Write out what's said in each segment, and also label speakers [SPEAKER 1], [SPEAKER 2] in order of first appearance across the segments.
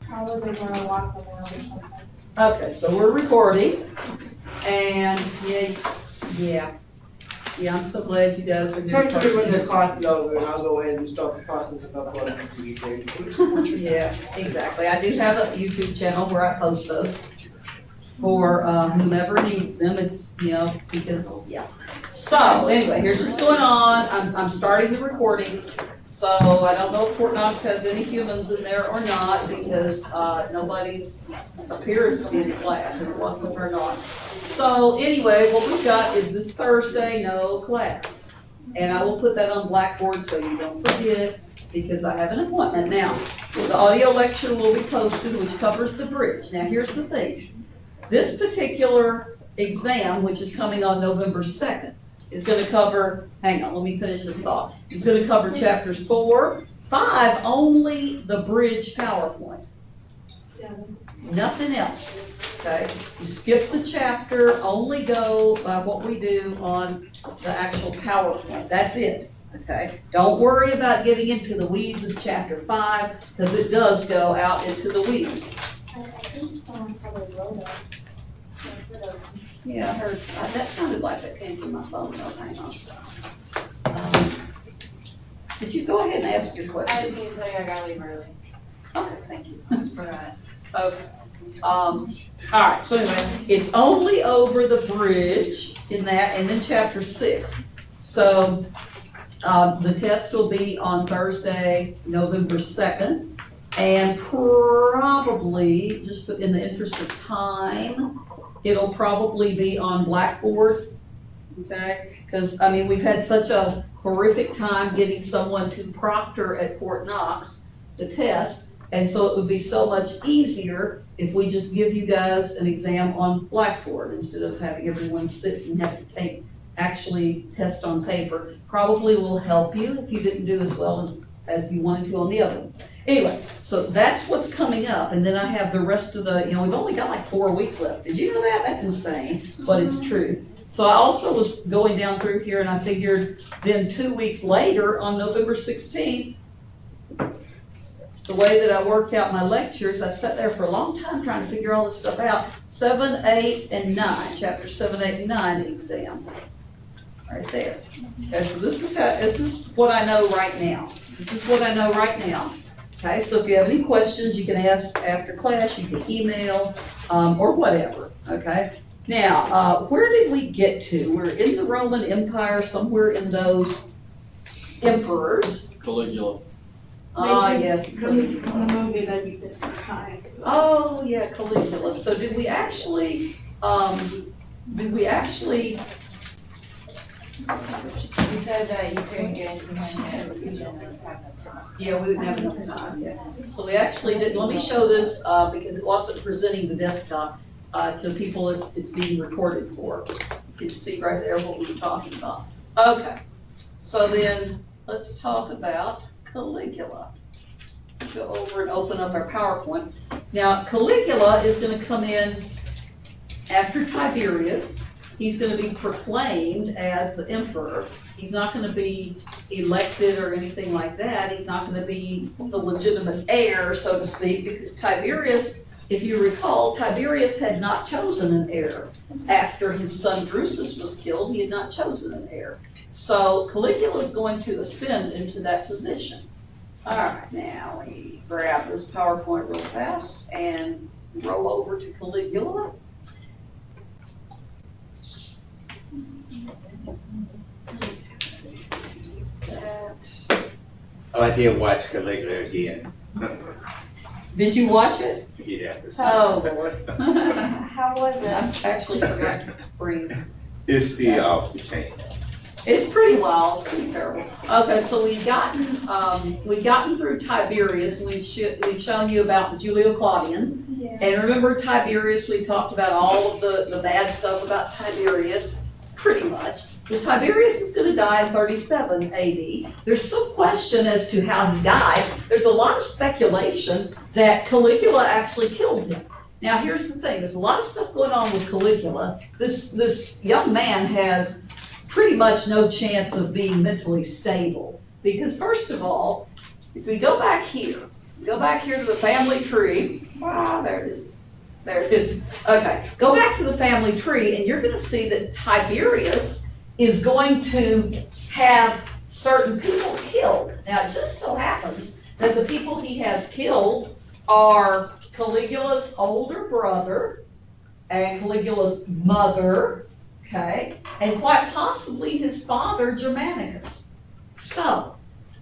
[SPEAKER 1] How are they gonna lock them out or something?
[SPEAKER 2] Okay, so we're recording, and I'm so glad you guys are here.
[SPEAKER 3] Technically, when the class is over, I'll go ahead and start the process of uploading to YouTube.
[SPEAKER 2] Yeah, exactly. I do have a YouTube channel where I post those for whomever needs them. It's, because, So, anyway, here's what's going on. I'm starting the recording. So I don't know if Fort Knox has any humans in there or not, because nobody's appears to be in class, and it wasn't or not. So anyway, what we've got is this Thursday, no class. And I will put that on Blackboard so you don't forget, because I have an appointment. Now, the audio lecture will be posted, which covers the bridge. Now, here's the thing. This particular exam, which is coming on November 2nd, is going to cover, hang on, let me finish this thought. It's going to cover chapters 4, 5, only the bridge PowerPoint.
[SPEAKER 1] Yeah.
[SPEAKER 2] Nothing else, okay? You skip the chapter, only go by what we do on the actual PowerPoint. That's it, okay? Don't worry about getting into the weeds of chapter 5, because it does go out into the weeds.
[SPEAKER 1] I think someone probably wrote us.
[SPEAKER 2] Yeah, I heard, that sounded like that came from my phone, though, hang on. Did you go ahead and ask your
[SPEAKER 4] I
[SPEAKER 2] question?
[SPEAKER 4] just need to tell you I gotta leave early.
[SPEAKER 2] Okay, thank you.
[SPEAKER 4] I just forgot.
[SPEAKER 2] Okay. All right, so anyway, it's only over the bridge in that, and then chapter 6. So, the test will be on Thursday, November 2nd, and probably, just in the interest of time, it'll probably be on Blackboard, okay? Because, we've had such a horrific time getting someone to proctor at Fort Knox the test, and so it would be so much easier if we just give you guys an exam on Blackboard instead of having everyone sit and have to actually test on paper. Probably will help you if you didn't do as well as you wanted to on the other one. Anyway, so that's what's coming up, and then I have the rest of the, we've only got like 4 weeks left. Did you know that? That's insane, but it's true. So I also was going down through here, and I figured then 2 weeks later, on November 16th, the way that I worked out my lectures, I sat there for a long time trying to figure all this stuff out. 7, 8, and 9, chapter 7, 8, and 9 exam, right there. Okay, so this is what I know right now. This is what I know right now. Okay, so if you have any questions, you can ask after class, you can email, or whatever, okay? Now, where did we get to? We're in the Roman Empire, somewhere in those emperors.
[SPEAKER 5] Caligula.
[SPEAKER 2] Ah, yes.
[SPEAKER 1] The movie that you described.
[SPEAKER 2] Oh, yeah, Caligula. So did we actually,
[SPEAKER 4] He said that you couldn't get into him because those cabinets.
[SPEAKER 2] yeah, we didn't have enough time, yeah. So we actually didn't, let me show this, because it wasn't presenting the desktop, to people it's being recorded for. You can see right there what we were talking about. Okay, so then let's talk about Caligula. Go over and open up our PowerPoint. Now, Caligula is going to come in after Tiberius. He's going to be proclaimed as the emperor. He's not going to be elected or anything like that. He's not going to be the legitimate heir, so to speak, because Tiberius, if you recall, Tiberius had not chosen an heir. After his son Drusus was killed, he had not chosen an heir. So Caligula is going to ascend into that position. All right, now we grab this PowerPoint real fast and roll over to Caligula.
[SPEAKER 6] Oh, I did watch Caligula again.
[SPEAKER 2] Did you watch it?
[SPEAKER 6] Yeah.
[SPEAKER 2] Oh, Lord.
[SPEAKER 1] How was it?
[SPEAKER 2] I actually forgot to breathe.
[SPEAKER 6] It's the off the chain.
[SPEAKER 2] It's pretty wild, pretty terrible. Okay, so we've gotten through Tiberius, and we've shown you about the Julio Claudians.
[SPEAKER 1] Yeah.
[SPEAKER 2] And remember Tiberius, we talked about all of the bad stuff about Tiberius, pretty much. Well, Tiberius is going to die in 37 AD. There's some question as to how he died. There's a lot of speculation that Caligula actually killed him. Now, here's the thing. There's a lot of stuff going on with Caligula. This young man has pretty much no chance of being mentally stable. Because, first of all, if we go back here, go back here to the family tree. Wow, there it is. There it is. Okay, go back to the family tree, and you're gonna see that Tiberius is going to have certain people killed. Now, it just so happens that the people he has killed are Caligula's older brother and Caligula's mother, okay, and quite possibly his father, Germanicus. So,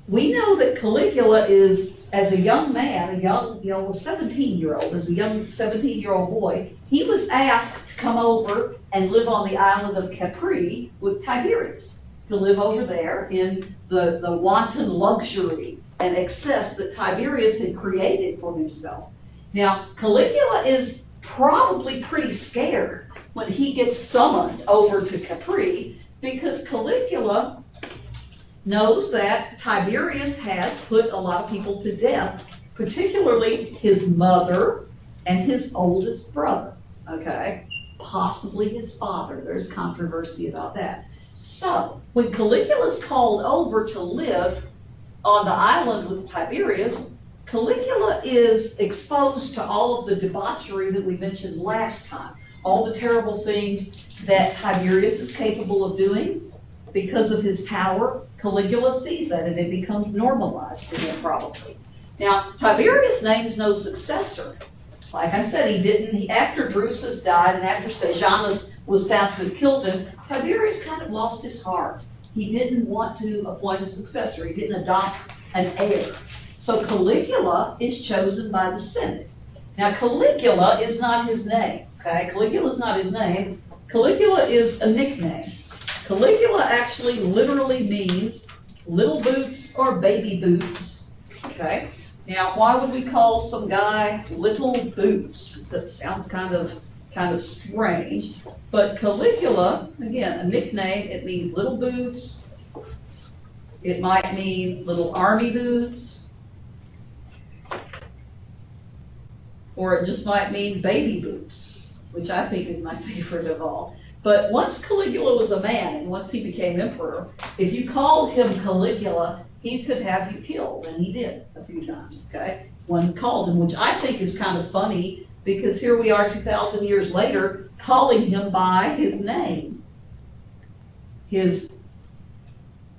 [SPEAKER 2] we know that Caligula is, as a young man, a young, 17-year-old, as a young 17-year-old boy, he was asked to come over and live on the island of Capri with Tiberius, to live over there in the wanton luxury and excess that Tiberius had created for himself. Now, Caligula is probably pretty scared when he gets summoned over to Capri, because Caligula knows that Tiberius has put a lot of people to death, particularly his mother and his oldest brother, okay? Possibly his father. There's controversy about that. So, when Caligula's called over to live on the island with Tiberius, Caligula is exposed to all of the debauchery that we mentioned last time, all the terrible things that Tiberius is capable of doing because of his power. Caligula sees that, and it becomes normalized to him probably. Now, Tiberius names no successor. Like I said, after Drusus died and after Sejanus was found to have killed him, Tiberius kind of lost his heart. He didn't want to appoint a successor. He didn't adopt an heir. So Caligula is chosen by the Senate. Now, Caligula is not his name, okay? Caligula is not his name. Caligula is a nickname. Caligula actually literally means little boots or baby boots, okay? Now, why would we call some guy Little Boots? That sounds kind of strange. But Caligula, again, a nickname, it means little boots. It might mean little army boots. Or it just might mean baby boots, which I think is my favorite of all. But once Caligula was a man, and once he became emperor, if you called him Caligula, he could have you killed, and he did a few times, okay? One called him, which I think is kind of funny, because here we are 2,000 years later, calling him by his name. His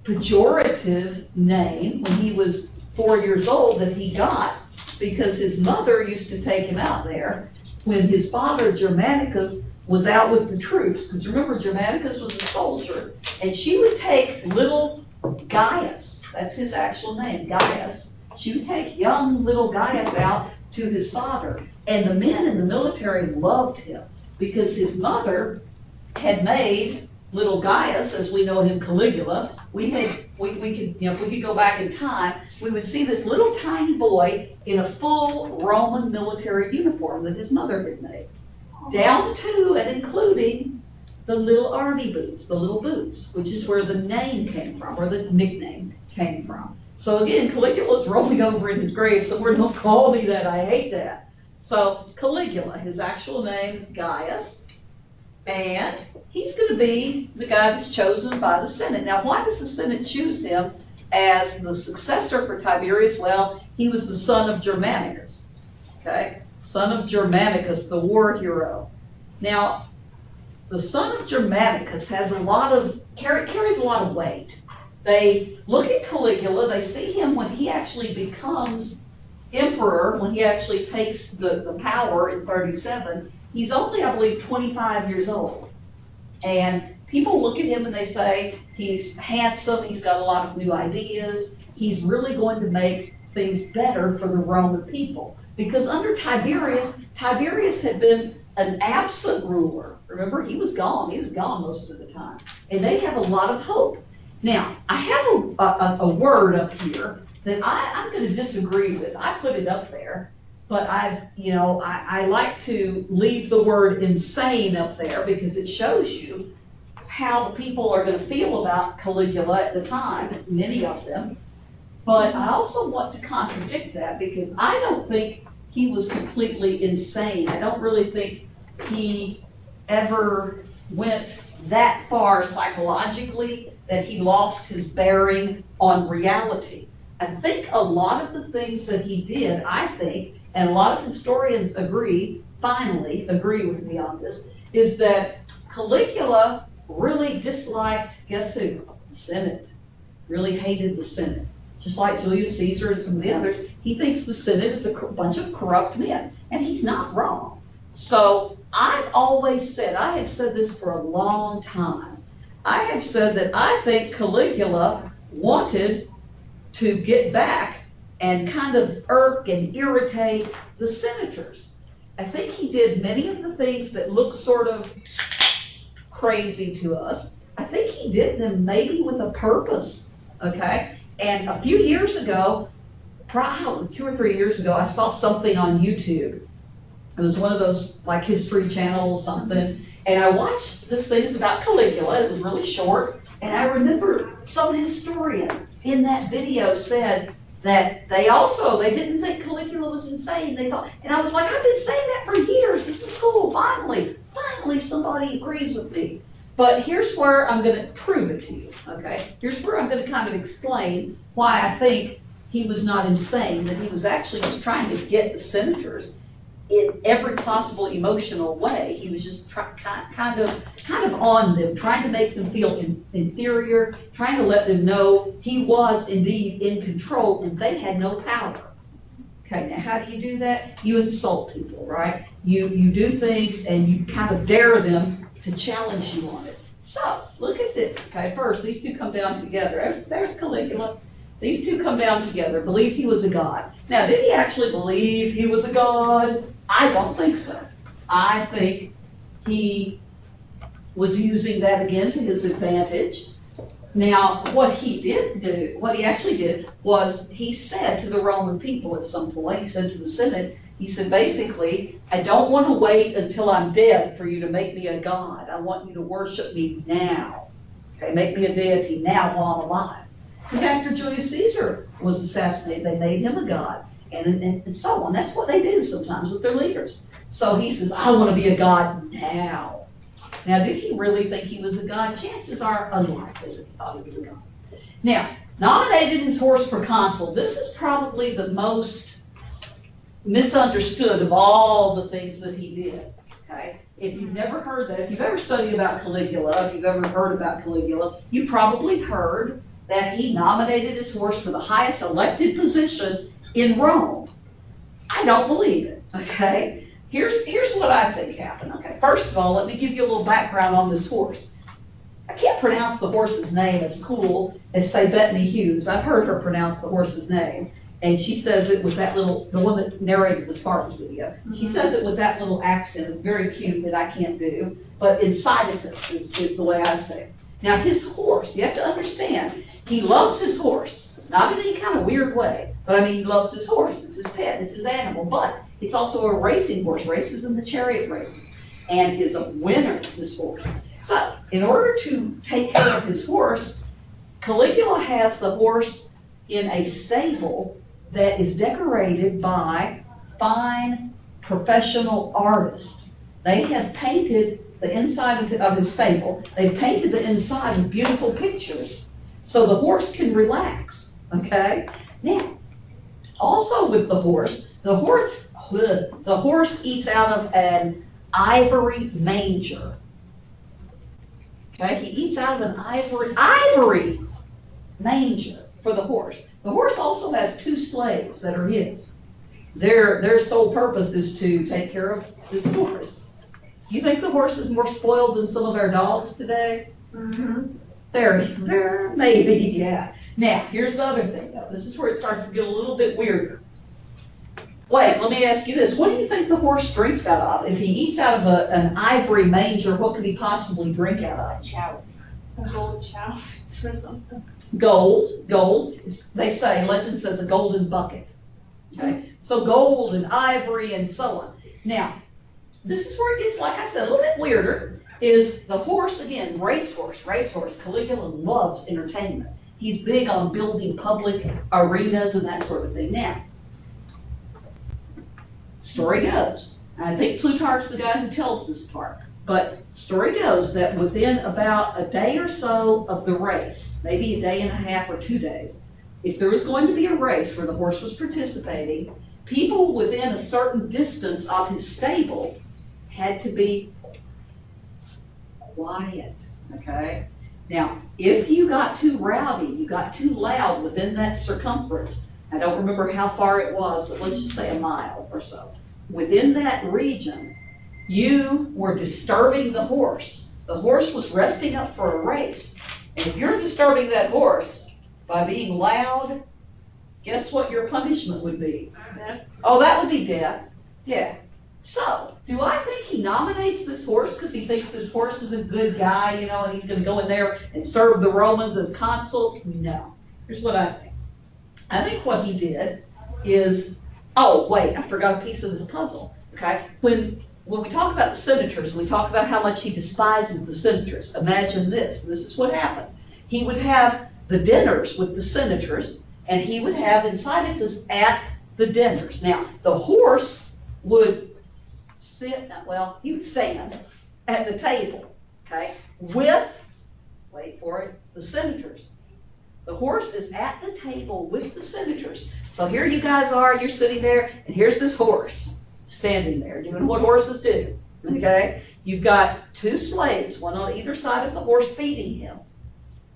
[SPEAKER 2] pejorative name, when he was 4 years old, that he got because his mother used to take him out there when his father, Germanicus, was out with the troops. Because remember, Germanicus was a soldier, and she would take little Gaius, that's his actual name, Gaius. She would take young little Gaius out to his father. And the men in the military loved him because his mother had made little Gaius, as we know him, Caligula. We could, if we could go back in time, we would see this little tiny boy in a full Roman military uniform that his mother had made, down to and including the little army boots, the little boots, which is where the name came from, or the nickname came from. So again, Caligula's rolling over in his grave somewhere. Don't call me that, I hate that. So Caligula, his actual name is Gaius, and he's going to be the guy that's chosen by the Senate. Now, why does the Senate choose him as the successor for Tiberius? Well, he was the son of Germanicus, okay? Son of Germanicus, the war hero. Now, the son of Germanicus has carries a lot of weight. They look at Caligula, they see him when he actually becomes emperor, when he actually takes the power in 37. He's only, I believe, 25 years old. And people look at him and they say, he's handsome, he's got a lot of new ideas, he's really going to make things better for the Roman people. Because under Tiberius had been an absent ruler. Remember, he was gone most of the time. And they have a lot of hope. Now, I have a word up here that I'm going to disagree with. I put it up there, but I like to leave the word insane up there because it shows you how the people are going to feel about Caligula at the time, many of them. But I also want to contradict that because I don't think he was completely insane. I don't really think he ever went that far psychologically that he lost his bearing on reality. I think a lot of the things that he did, I think, and a lot of historians finally agree with me on this, is that Caligula really disliked, guess who? The Senate. Really hated the Senate. Just like Julius Caesar and some of the others, he thinks the Senate is a bunch of corrupt men, and he's not wrong. So I've always said, I have said this for a long time, I have said that I think Caligula wanted to get back and kind of irk and irritate the senators. I think he did many of the things that look sort of crazy to us. I think he did them maybe with a purpose, okay? And a few years ago, probably 2 or 3 years ago, I saw something on YouTube. It was one of those like History Channel or something. And I watched this thing. It's about Caligula. It was really short. And I remember some historian in that video said that they didn't think Caligula was insane. They thought, and I was like, I've been saying that for years. This is cool. Finally somebody agrees with me. But here's where I'm going to prove it to you, okay? Here's where I'm going to kind of explain why I think he was not insane, that he was actually just trying to get the senators in every possible emotional way. He was just kind of on them, trying to make them feel inferior, trying to let them know he was indeed in control and they had no power. Okay, now how do you do that? You insult people, right? You do things and you kind of dare them to challenge you on it. So, look at this, okay? First, these two come down together. There's Caligula. These two come down together, believed he was a god. Now, did he actually believe he was a god? I don't think so. I think he was using that again to his advantage. Now, what he actually did was he said to the Roman people at some point, he said to the Senate, he said, basically, I don't want to wait until I'm dead for you to make me a god. I want you to worship me now. Okay, make me a deity now while I'm alive. Because after Julius Caesar was assassinated, they made him a god, and so on. That's what they do sometimes with their leaders. So he says, I want to be a god now. Now, did he really think he was a god? Chances are unlikely that he thought he was a god. Now, nominated his horse for consul. This is probably the most misunderstood of all the things that he did, okay? If you've never heard that, if you've ever studied about Caligula, if you've ever heard about Caligula, you probably heard that he nominated his horse for the highest elected position in Rome. I don't believe it, okay? Here's what I think happened, okay? First of all, let me give you a little background on this horse. I can't pronounce the horse's name as cool as, say, Bethany Hughes. I've heard her pronounce the horse's name. And she says it with that little, the one that narrated the Spartans video. She says it with that little accent. It's very cute that I can't do. But incitatus is the way I say it. Now his horse, you have to understand, he loves his horse. Not in any kind of weird way. But I mean, he loves his horse. It's his pet. It's his animal. But it's also a racing horse. Races in the chariot races. And is a winner, this horse. So, in order to take care of his horse, Caligula has the horse in a stable that is decorated by fine professional artists. They have painted the inside of his stable. They've painted the inside with beautiful pictures so the horse can relax, okay? Now, also with the horse eats out of an ivory manger. Okay, he eats out of an ivory manger for the horse. The horse also has 2 slaves that are his. Their sole purpose is to take care of this horse. You think the horse is more spoiled than some of our dogs today?
[SPEAKER 1] Mm-hmm.
[SPEAKER 2] Very, maybe, yeah. Now, here's the other thing, though. This is where it starts to get a little bit weirder. Wait, let me ask you this. What do you think the horse drinks out of? If he eats out of an ivory manger, what could he possibly drink out of?
[SPEAKER 1] Chalice. A gold chalice or something.
[SPEAKER 2] Gold. They say, legend says a golden bucket. Okay, so gold and ivory and so on. Now, this is where it gets, like I said, a little bit weirder, is the horse, again, racehorse. Caligula loves entertainment. He's big on building public arenas and that sort of thing. Now, story goes, I think Plutarch's the guy who tells this part, but story goes that within about a day or so of the race, maybe a day and a half or 2 days, if there was going to be a race where the horse was participating, people within a certain distance of his stable had to be quiet, okay? Now, if you got too rowdy, you got too loud within that circumference, I don't remember how far it was, but let's just say a mile or so, within that region, you were disturbing the horse. The horse was resting up for a race, and if you're disturbing that horse by being loud, guess what your punishment would be?
[SPEAKER 1] Death.
[SPEAKER 2] Oh, that would be death, yeah. So, do I think he nominates this horse because he thinks this horse is a good guy, you know, and he's going to go in there and serve the Romans as consul? No. Here's what I think. I think what he did is, oh, wait, I forgot a piece of this puzzle, okay? When we talk about the senators, we talk about how much he despises the senators. Imagine this. This is what happened. He would have the dinners with the senators, and he would have Ensinitus at the dinners. Now, the horse would sit, well, he would stand at the table, okay, with, wait for it, the senators. The horse is at the table with the senators. So here you guys are, you're sitting there, and here's this horse standing there doing what horses do, okay? You've got two slaves, one on either side of the horse, feeding him,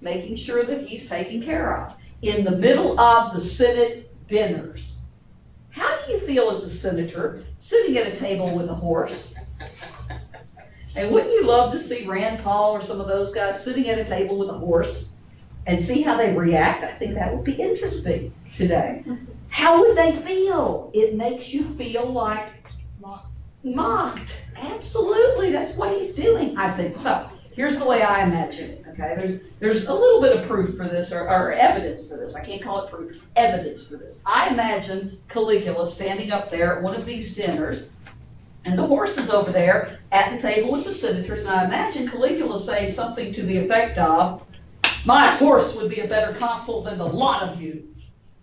[SPEAKER 2] making sure that he's taken care of, in the middle of the Senate dinners. How do you feel as a senator sitting at a table with a horse? And wouldn't you love to see Rand Paul or some of those guys sitting at a table with a horse and see how they react? I think that would be interesting today. How would they feel? It makes you feel like mocked. Absolutely, that's what he's doing. I think so. Here's the way I imagine it, okay? There's a little bit of proof for this, or evidence for this. I can't call it proof, evidence for this. I imagine Caligula standing up there at one of these dinners, and the horse is over there at the table with the senators, and I imagine Caligula saying something to the effect of, my horse would be a better consul than the lot of you.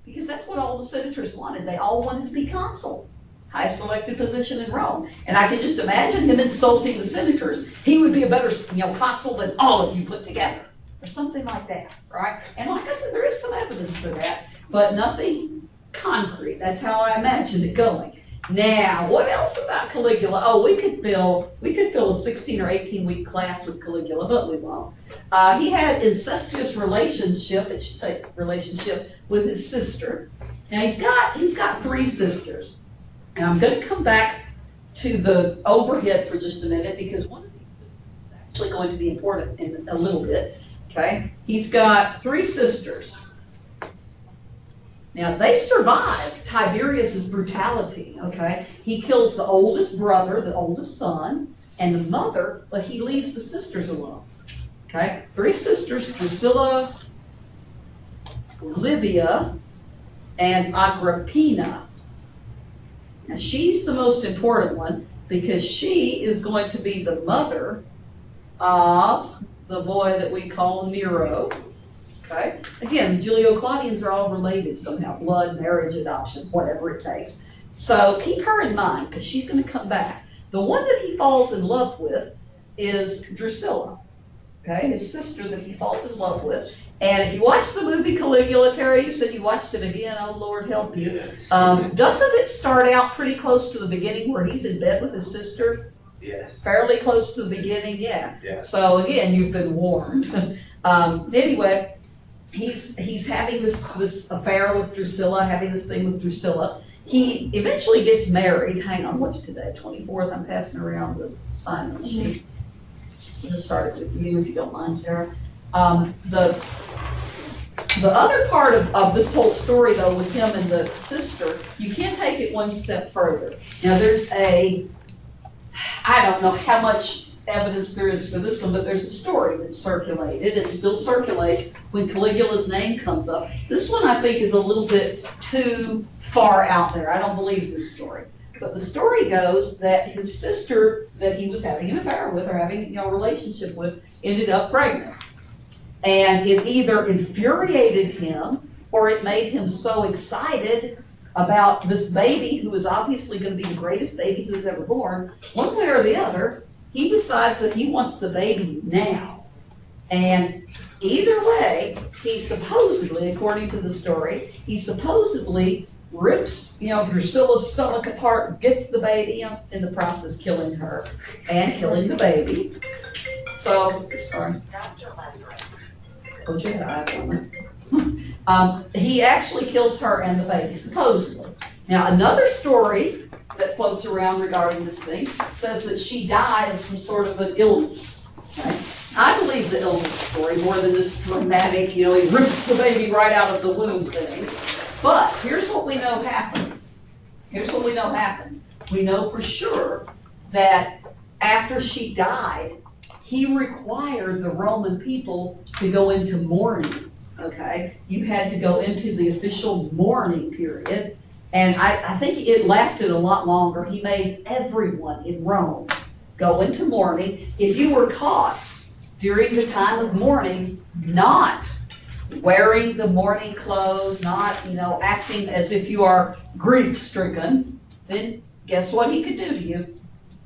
[SPEAKER 2] Because that's what all the senators wanted. They all wanted to be consul. Highest elected position in Rome. And I can just imagine him insulting the senators. He would be a better, consul than all of you put together. Or something like that, right? And like I said, there is some evidence for that, but nothing concrete. That's how I imagined it going. Now, what else about Caligula? Oh, we could fill a 16 or 18-week class with Caligula, but we won't. He had incestuous relationship, it should say relationship, with his sister. Now he's got three sisters. And I'm going to come back to the overhead for just a minute because one of these sisters is actually going to be important in a little bit, okay? He's got three sisters. Now, they survive Tiberius's brutality, okay? He kills the oldest brother, the oldest son, and the mother, but he leaves the sisters alone, okay? Three sisters, Drusilla, Livia, and Agrippina. Now, she's the most important one because she is going to be the mother of the boy that we call Nero. Okay? Again, the Julio-Claudians are all related somehow, blood, marriage, adoption, whatever it takes. So keep her in mind because she's going to come back. The one that he falls in love with is Drusilla, okay? His sister that he falls in love with. And if you watch the movie Caligula, Terry, you said you watched it again, oh Lord help you.
[SPEAKER 6] Yes.
[SPEAKER 2] Doesn't it start out pretty close to the beginning where he's in bed with his sister?
[SPEAKER 6] Yes.
[SPEAKER 2] Fairly close to the beginning, yeah.
[SPEAKER 6] Yeah.
[SPEAKER 2] So again, you've been warned. Anyway, he's having this affair with Drusilla, having this thing with Drusilla. He eventually gets married. Hang on, what's today? 24th. I'm passing around the assignment sheet. We'll just start it with you if you don't mind, Sarah. The other part of this whole story, though, with him and the sister, you can take it one step further. Now, there's I don't know how much evidence there is for this one, but there's a story that's circulated. It still circulates when Caligula's name comes up. This one, I think, is a little bit too far out there. I don't believe this story. But the story goes that his sister that he was having an affair with or having a relationship with ended up pregnant. And it either infuriated him or it made him so excited about this baby who is obviously going to be the greatest baby who was ever born. One way or the other, he decides that he wants the baby now. And either way, he supposedly, according to the story, he supposedly rips, Drusilla's stomach apart, gets the baby, in the process killing her and killing the baby. So, sorry.
[SPEAKER 5] Dr. Lazarus.
[SPEAKER 2] Oh, Jedi, he actually kills her and the baby, supposedly. Now, another story that floats around regarding this thing says that she died of some sort of an illness. Okay? I believe the illness story more than this dramatic, he rips the baby right out of the womb thing. But here's what we know happened. We know for sure that after she died, he required the Roman people to go into mourning, okay? You had to go into the official mourning period, and I think it lasted a lot longer. He made everyone in Rome go into mourning. If you were caught during the time of mourning not wearing the mourning clothes, not, acting as if you are grief-stricken, then guess what he could do to you?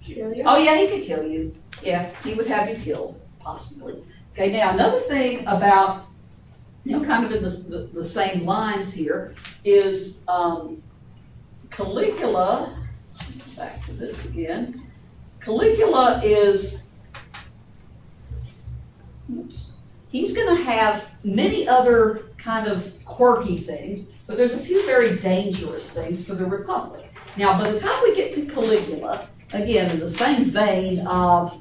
[SPEAKER 1] Kill you?
[SPEAKER 2] Oh, yeah, he could kill you. Yeah, he would have you killed, possibly. Okay, now another thing about, kind of in the same lines here, is Caligula, back to this again, Caligula is, he's going to have many other kind of quirky things, but there's a few very dangerous things for the Republic. Now, by the time we get to Caligula, again, in the same vein of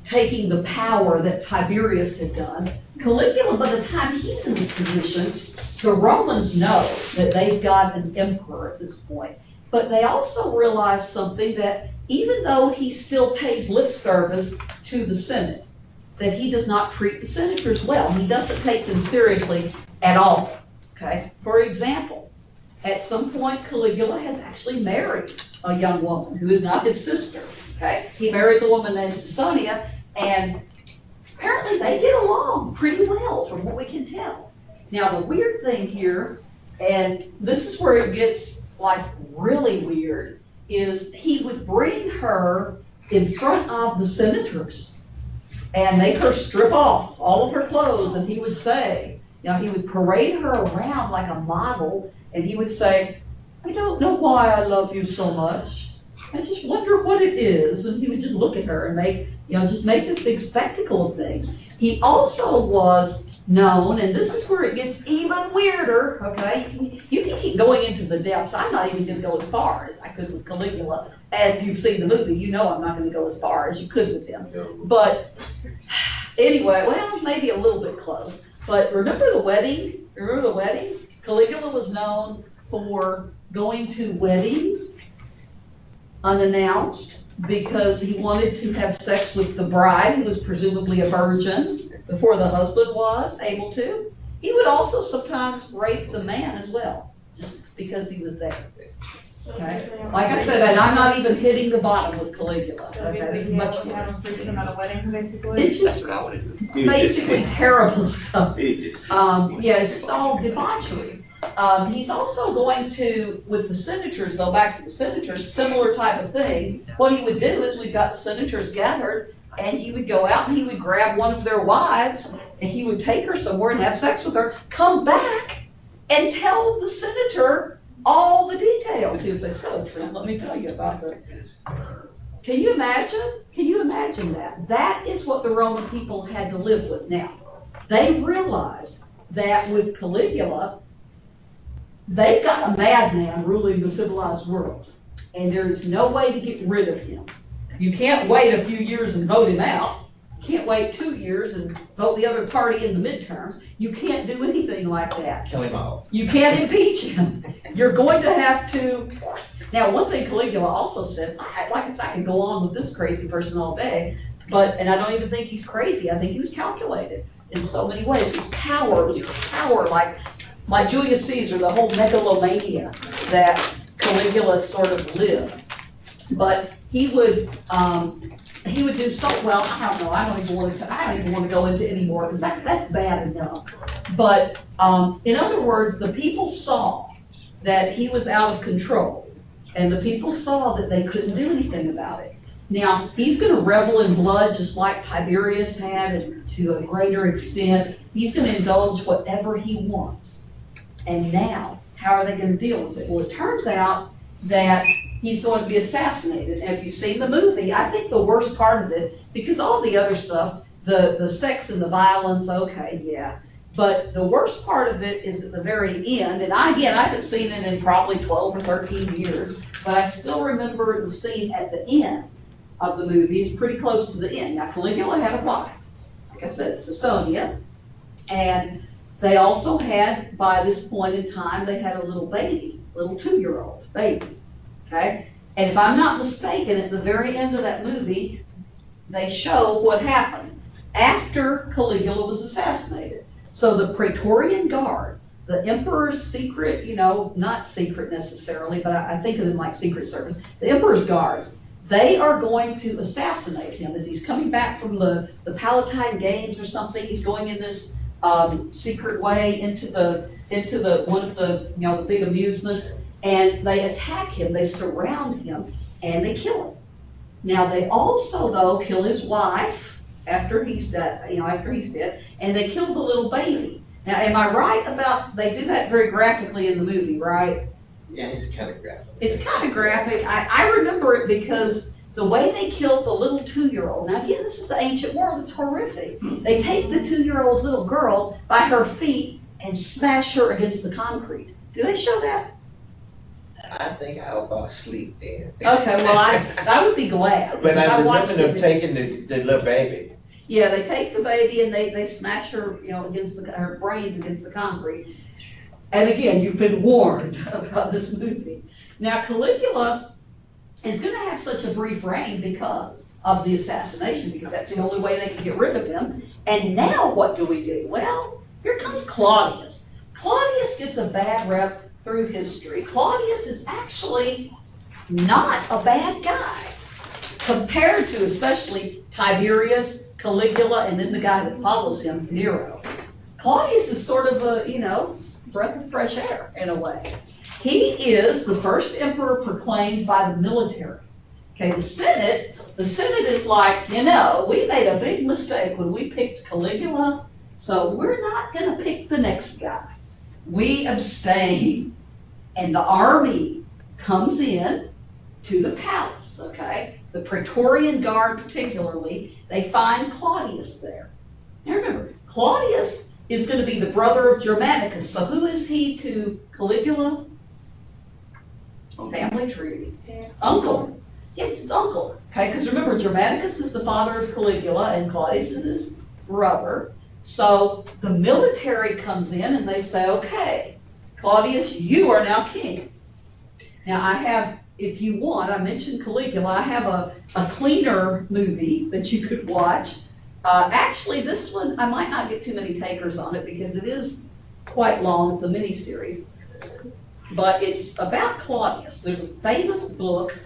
[SPEAKER 2] taking the power that Tiberius had done, Caligula, by the time he's in this position, the Romans know that they've got an emperor at this point. But they also realize something, that even though he still pays lip service to the Senate, that he does not treat the senators well. He doesn't take them seriously at all, okay? For example, at some point, Caligula has actually married a young woman who is not his sister, okay? He marries a woman named Caesonia, and apparently they get along pretty well from what we can tell. Now, the weird thing here, and this is where it gets like really weird, is he would bring her in front of the senators and make her strip off all of her clothes, and he would say, he would parade her around like a model, and he would say, I don't know why I love you so much. I just wonder what it is. And he would just look at her and make this big spectacle of things. He also was known, and this is where it gets even weirder, okay? You can keep going into the depths. I'm not even going to go as far as I could with Caligula. And you've seen the movie, I'm not going to go as far as you could with him. But anyway, well, maybe a little bit close. But remember the wedding? Caligula was known for going to weddings unannounced because he wanted to have sex with the bride, who was presumably a virgin, before the husband was able to. He would also sometimes rape the man as well, just because he was there. Okay? Like I said, and I'm not even hitting the bottom with Caligula.
[SPEAKER 1] So
[SPEAKER 2] Okay?
[SPEAKER 1] basically,
[SPEAKER 2] There's
[SPEAKER 1] you
[SPEAKER 2] much
[SPEAKER 1] have a
[SPEAKER 2] worse.
[SPEAKER 1] threesome at a wedding, basically?
[SPEAKER 2] It's just basically terrible stuff. It's just all debauchery. He's also going to, with the senators, though, back to the senators, similar type of thing. What he would do is, we've got the senators gathered, and he would go out and he would grab one of their wives, and he would take her somewhere and have sex with her, come back and tell the senator all the details. He would say, so, Trent, let me tell you about the... Can you imagine? Can you imagine that? That is what the Roman people had to live with. Now, they realized that with Caligula, they've got a madman ruling the civilized world, and there is no way to get rid of him. You can't wait a few years and vote him out. You can't wait 2 years and vote the other party in the midterms. You can't do anything like that.
[SPEAKER 6] Kill him off.
[SPEAKER 2] You can't impeach him. You're going to have to... Now, one thing Caligula also said, like I said, I can go on with this crazy person all day, and I don't even think he's crazy. I think he was calculated in so many ways. His power was power, like Julius Caesar, the whole megalomania that Caligula sort of lived. But he would do so well. I don't know. I don't even want to go into any more, because that's bad enough. But in other words, the people saw that he was out of control, and the people saw that they couldn't do anything about it. Now, he's gonna revel in blood just like Tiberius had, and to a greater extent. He's gonna indulge whatever he wants. And now, how are they gonna deal with it? Well, it turns out that he's going to be assassinated. And if you've seen the movie, I think the worst part of it, because all the other stuff, the sex and the violence, okay, yeah. But the worst part of it is at the very end, and I haven't seen it in probably 12 or 13 years, but I still remember the scene at the end of the movie. It's pretty close to the end. Now, Caligula had a wife, like I said, Caesonia, and they also had, by this point in time, they had a little baby, little 2-year-old baby, okay? And if I'm not mistaken, at the very end of that movie, they show what happened after Caligula was assassinated. So the Praetorian Guard, the emperor's secret, not secret necessarily, but I think of them like secret service, the emperor's guards, they are going to assassinate him as he's coming back from the Palatine Games or something. He's going in this secret way into the one of the big amusements, and they attack him, they surround him, and they kill him. Now they also though kill his wife after he's dead, and they kill the little baby. Now, am I right about, they do that very graphically in the movie, right?
[SPEAKER 6] Yeah, it's kind of graphic.
[SPEAKER 2] It's kind of graphic. I remember it because the way they killed the little 2-year-old, now again, this is the ancient world, it's horrific. They take the 2-year-old little girl by her feet and smash her against the concrete. Do they show that?
[SPEAKER 6] I think I'll fall asleep then.
[SPEAKER 2] Okay, well, I would be glad.
[SPEAKER 6] But
[SPEAKER 2] because
[SPEAKER 6] I
[SPEAKER 2] watched
[SPEAKER 6] remember them
[SPEAKER 2] it.
[SPEAKER 6] taking the little baby.
[SPEAKER 2] Yeah, they take the baby and they smash her, against her brains against the concrete. And again, you've been warned about this movie. Now, Caligula is going to have such a brief reign because of the assassination, because that's the only way they can get rid of him. And now what do we do? Well, here comes Claudius. Claudius gets a bad rep through history. Claudius is actually not a bad guy compared to especially Tiberius, Caligula, and then the guy that follows him, Nero. Claudius is sort of a, breath of fresh air in a way. He is the first emperor proclaimed by the military. Okay, the Senate is like, we made a big mistake when we picked Caligula, so we're not going to pick the next guy. We abstain. And the army comes in to the palace, okay? The Praetorian Guard particularly, they find Claudius there. Now remember, Claudius is going to be the brother of Germanicus. So who is he to Caligula? Family tree. Uncle. Yes, his uncle. Okay, because remember, Germanicus is the father of Caligula and Claudius is his brother. So the military comes in and they say, okay, Claudius, you are now king. Now I have, if you want, I mentioned Caligula, I have a cleaner movie that you could watch. Actually, this one, I might not get too many takers on it because it is quite long. It's a mini-series. But it's about Claudius. There's a famous book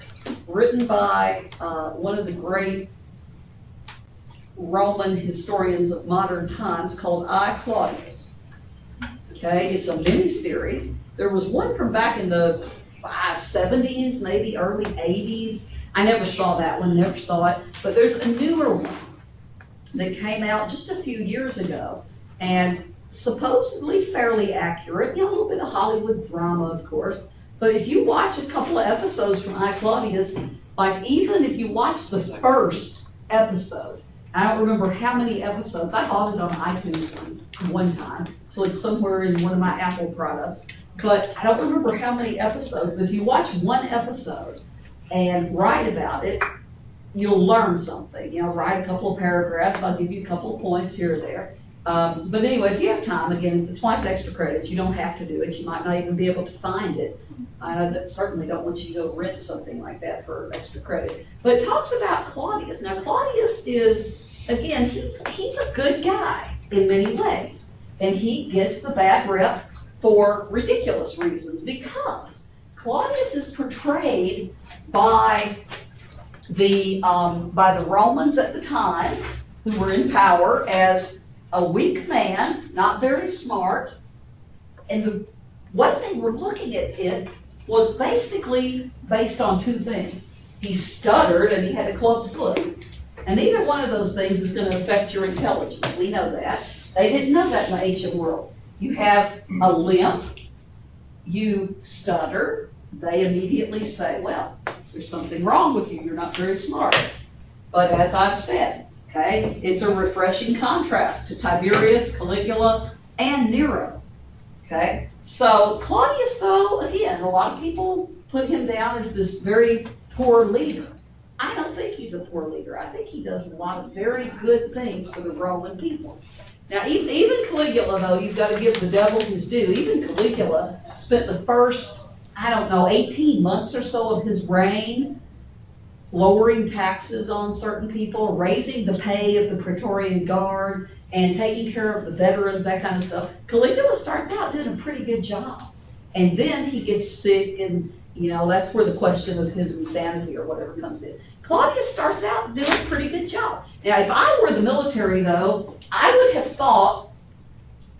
[SPEAKER 2] written by one of the great Roman historians of modern times called I, Claudius. Okay, it's a mini-series. There was one from back in the 70s, maybe early 80s. I never saw that one, never saw it. But there's a newer one that came out just a few years ago, and supposedly fairly accurate, a little bit of Hollywood drama, of course, but if you watch a couple of episodes from I, Claudius, like even if you watch the first episode, I don't remember how many episodes, I bought it on iTunes one time, so it's somewhere in one of my Apple products, but I don't remember how many episodes, but if you watch one episode and write about it, you'll learn something. Write a couple of paragraphs. I'll give you a couple of points here or there. But anyway, if you have time, again, that's why it's extra credits. You don't have to do it. You might not even be able to find it. I certainly don't want you to go rent something like that for extra credit. But it talks about Claudius. Now, Claudius is, again, he's a good guy in many ways. And he gets the bad rep for ridiculous reasons because Claudius is portrayed by the Romans at the time, who were in power, as a weak man, not very smart, and the way they were looking at it was basically based on two things. he stuttered, and he had a clubbed foot. And either one of those things is gonna affect your intelligence, we know that. They didn't know that in the ancient world. You have a limp, you stutter, they immediately say, well, there's something wrong with you, you're not very smart. But as I've said, okay, it's a refreshing contrast to Tiberius, Caligula, and Nero, okay? So Claudius, though, again, a lot of people put him down as this very poor leader. I don't think he's a poor leader. I think he does a lot of very good things for the Roman people. Now, even Caligula, though, you've got to give the devil his due. Even Caligula spent the first, 18 months or so of his reign lowering taxes on certain people, raising the pay of the Praetorian Guard, and taking care of the veterans, that kind of stuff. Caligula starts out doing a pretty good job. And then he gets sick, and, that's where the question of his insanity or whatever comes in. Claudius starts out doing a pretty good job. Now, if I were the military, though, I would have thought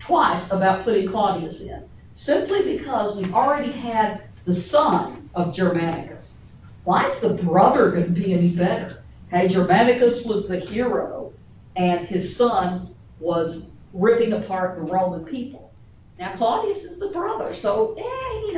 [SPEAKER 2] twice about putting Claudius in, simply because we've already had the son of Germanicus. Why is the brother going to be any better? Okay, Germanicus was the hero, and his son was ripping apart the Roman people. Now, Claudius is the brother, so,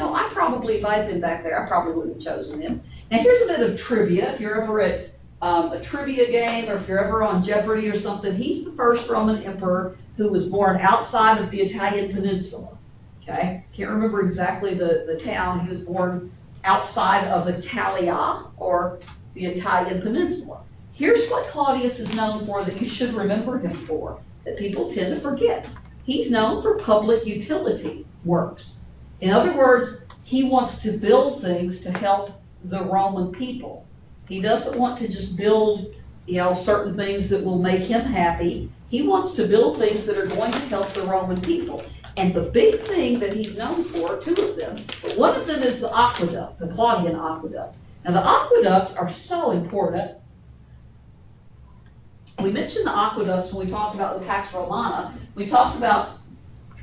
[SPEAKER 2] I probably, if I'd been back there, I probably wouldn't have chosen him. Now, here's a bit of trivia. If you're ever at a trivia game, or if you're ever on Jeopardy or something, he's the first Roman emperor who was born outside of the Italian peninsula. Okay? Can't remember exactly the town. He was born outside of Italia, or the Italian peninsula. Here's what Claudius is known for that you should remember him for, that people tend to forget. He's known for public utility works. In other words, he wants to build things to help the Roman people. He doesn't want to just build, certain things that will make him happy. He wants to build things that are going to help the Roman people. And the big thing that he's known for, two of them, but one of them is the aqueduct, the Claudian aqueduct. Now, the aqueducts are so important. We mentioned the aqueducts when we talked about the Pax Romana. We talked about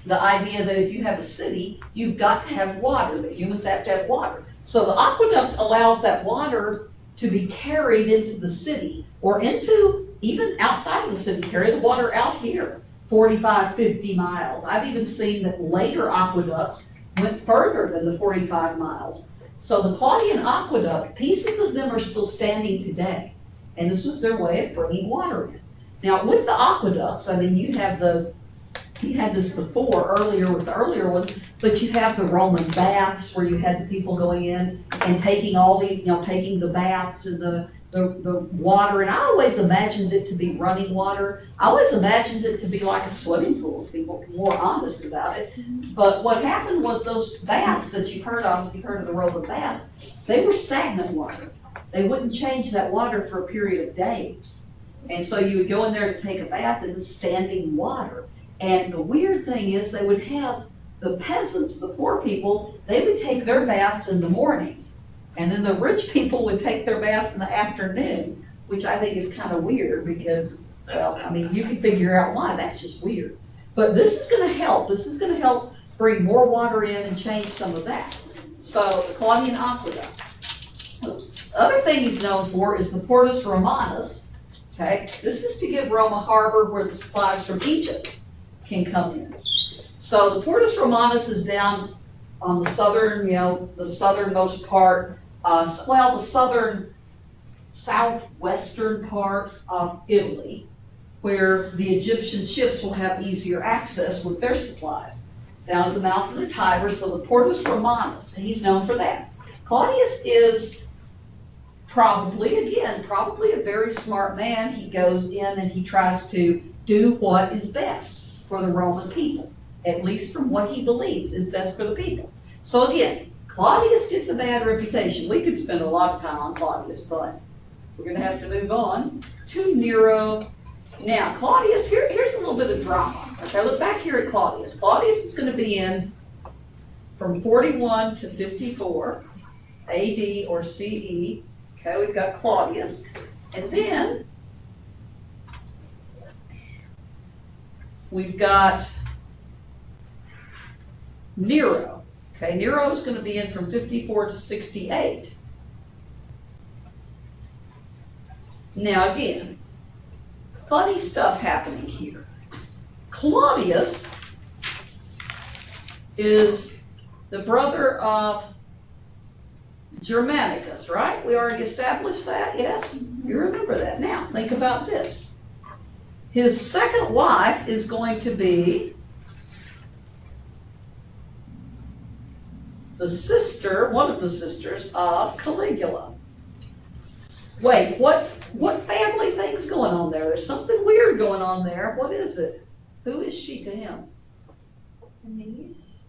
[SPEAKER 2] the idea that if you have a city, you've got to have water, that humans have to have water. So the aqueduct allows that water to be carried into the city, or into even outside of the city, carry the water out here, 45, 50 miles. I've even seen that later aqueducts went further than the 45 miles. So the Claudian aqueduct, pieces of them are still standing today. And this was their way of bringing water in. Now, with the aqueducts, you had this before, earlier with the earlier ones, but you have the Roman baths where you had the people going in and taking taking the baths and the water. And I always imagined it to be running water. I always imagined it to be like a swimming pool, to be more honest about it. But what happened was those baths that you've heard of, if you've heard of the Roman baths, they were stagnant water. They wouldn't change that water for a period of days. And so you would go in there to take a bath in standing water. And the weird thing is they would have the peasants, the poor people, they would take their baths in the morning. And then the rich people would take their baths in the afternoon, which I think is kind of weird because, you can figure out why. That's just weird. But this is going to help. This is going to help bring more water in and change some of that. So the Claudian aqueduct. Oops. The other thing he's known for is the Portus Romanus. Okay, this is to give Rome a harbor where the supplies from Egypt can come in. So the Portus Romanus is down on the southern, the southernmost part, the southern southwestern part of Italy, where the Egyptian ships will have easier access with their supplies. It's down at the mouth of the Tiber, so the Portus Romanus, and he's known for that. Claudius is probably a very smart man. He goes in and he tries to do what is best for the Roman people, at least from what he believes is best for the people. So again, Claudius gets a bad reputation. We could spend a lot of time on Claudius, but we're going to have to move on to Nero. Now, Claudius, here's a little bit of drama. Okay, look back here at Claudius. Claudius is going to be in from 41 to 54 AD or CE. Okay, we've got Claudius. And then we've got Nero. Okay, Nero is going to be in from 54 to 68. Now again, funny stuff happening here. Claudius is the brother of Germanicus, right? We already established that, yes? You remember that. Now, think about this. His second wife is going to be the sister, one of the sisters of Caligula. Wait, what family thing's going on there? There's something weird going on there. What is it? Who is she to him?
[SPEAKER 1] Niece.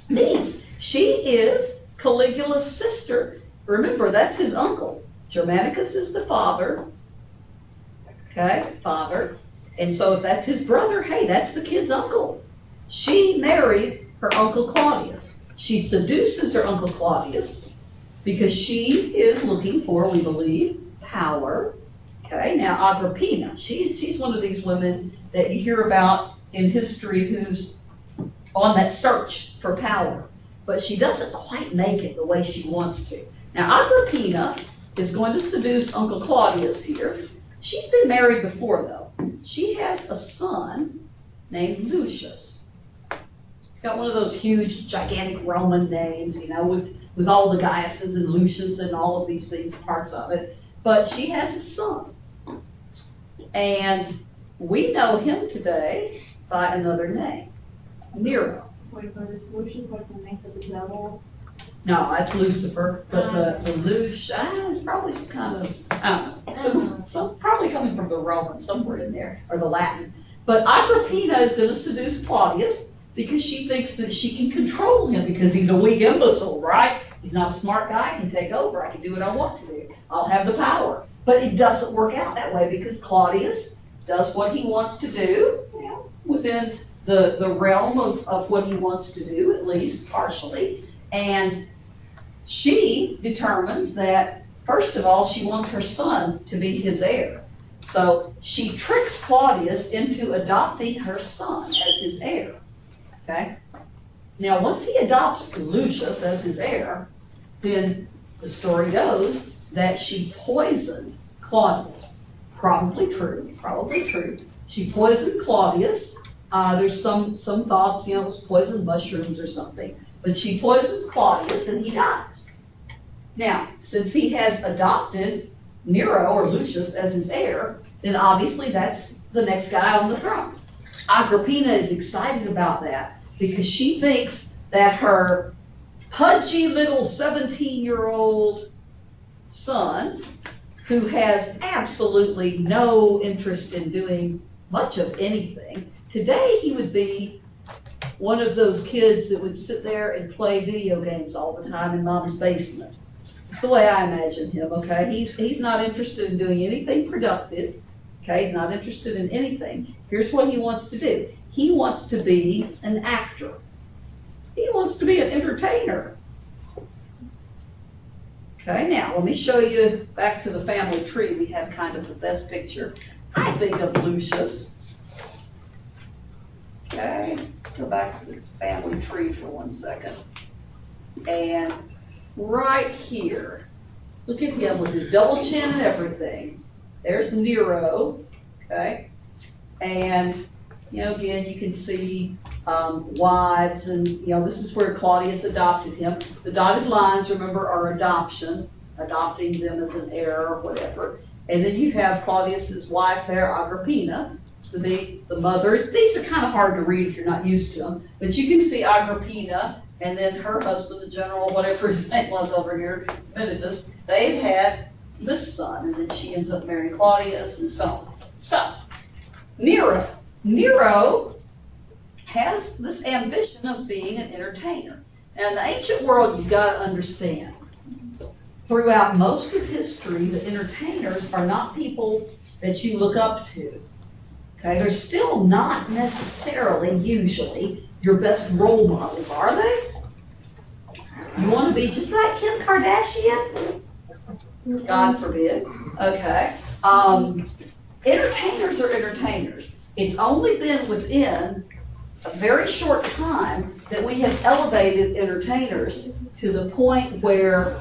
[SPEAKER 2] Niece. She is Caligula's sister. Remember, that's his uncle. Germanicus is the father. Okay, father. And so if that's his brother, hey, that's the kid's uncle. She marries her uncle Claudius. She seduces her uncle Claudius because she is looking for, we believe, power. Okay, now Agrippina, she's one of these women that you hear about in history who's on that search for power. But she doesn't quite make it the way she wants to. Now Agrippina is going to seduce Uncle Claudius here. She's been married before though. She has a son named Lucius. He's got one of those huge, gigantic Roman names, you know, with all the Gaiuses and Lucius and all of these things, parts of it. But she has a son. And we know him today by another name, Nero.
[SPEAKER 1] Wait, but it's Lucius like the name of the devil?
[SPEAKER 2] No, that's Lucifer, but the Lush, it's probably some kind of, I don't know, some probably coming from the Roman, somewhere in there, or the Latin. But Agrippina is going to seduce Claudius because she thinks that she can control him because he's a weak imbecile, right? He's not a smart guy, I can take over, I can do what I want to do. I'll have the power. But it doesn't work out that way because Claudius does what he wants to do, you know, within the realm of what he wants to do, at least partially. And she determines that, first of all, she wants her son to be his heir. So she tricks Claudius into adopting her son as his heir. Okay? Now, once he adopts Lucius as his heir, then the story goes that she poisoned Claudius. Probably true, probably true. She poisoned Claudius. There's some thoughts, you know, it was poisoned mushrooms or something. But she poisons Claudius and he dies. Now, since he has adopted Nero or Lucius as his heir, then obviously that's the next guy on the throne. Agrippina is excited about that because she thinks that her pudgy little 17-year-old son, who has absolutely no interest in doing much of anything, today he would be one of those kids that would sit there and play video games all the time in mom's basement. It's the way I imagine him, okay? He's not interested in doing anything productive, okay? He's not interested in anything. Here's what he wants to do. He wants to be an actor. He wants to be an entertainer. Okay, now let me show you back to the family tree. We have kind of the best picture, I think, of Lucius. Okay, let's go back to the family tree for 1 second. And right here, look at him with his double chin and everything. There's Nero, okay? And, you know, again, you can see wives and, you know, this is where Claudius adopted him. The dotted lines, remember, are adoption, adopting them as an heir or whatever. And then you have Claudius's wife there, Agrippina. So the mother, these are kind of hard to read if you're not used to them, but you can see Agrippina and then her husband, the general, whatever his name was over here, Menitus, they've had this son, and then she ends up marrying Claudius and so on. So, Nero has this ambition of being an entertainer. Now in the ancient world, you've got to understand, throughout most of history, the entertainers are not people that you look up to. Okay, they're still not necessarily, usually, your best role models, are they? You want to be just like Kim Kardashian? God forbid. Okay. Entertainers are entertainers. It's only been within a very short time that we have elevated entertainers to the point where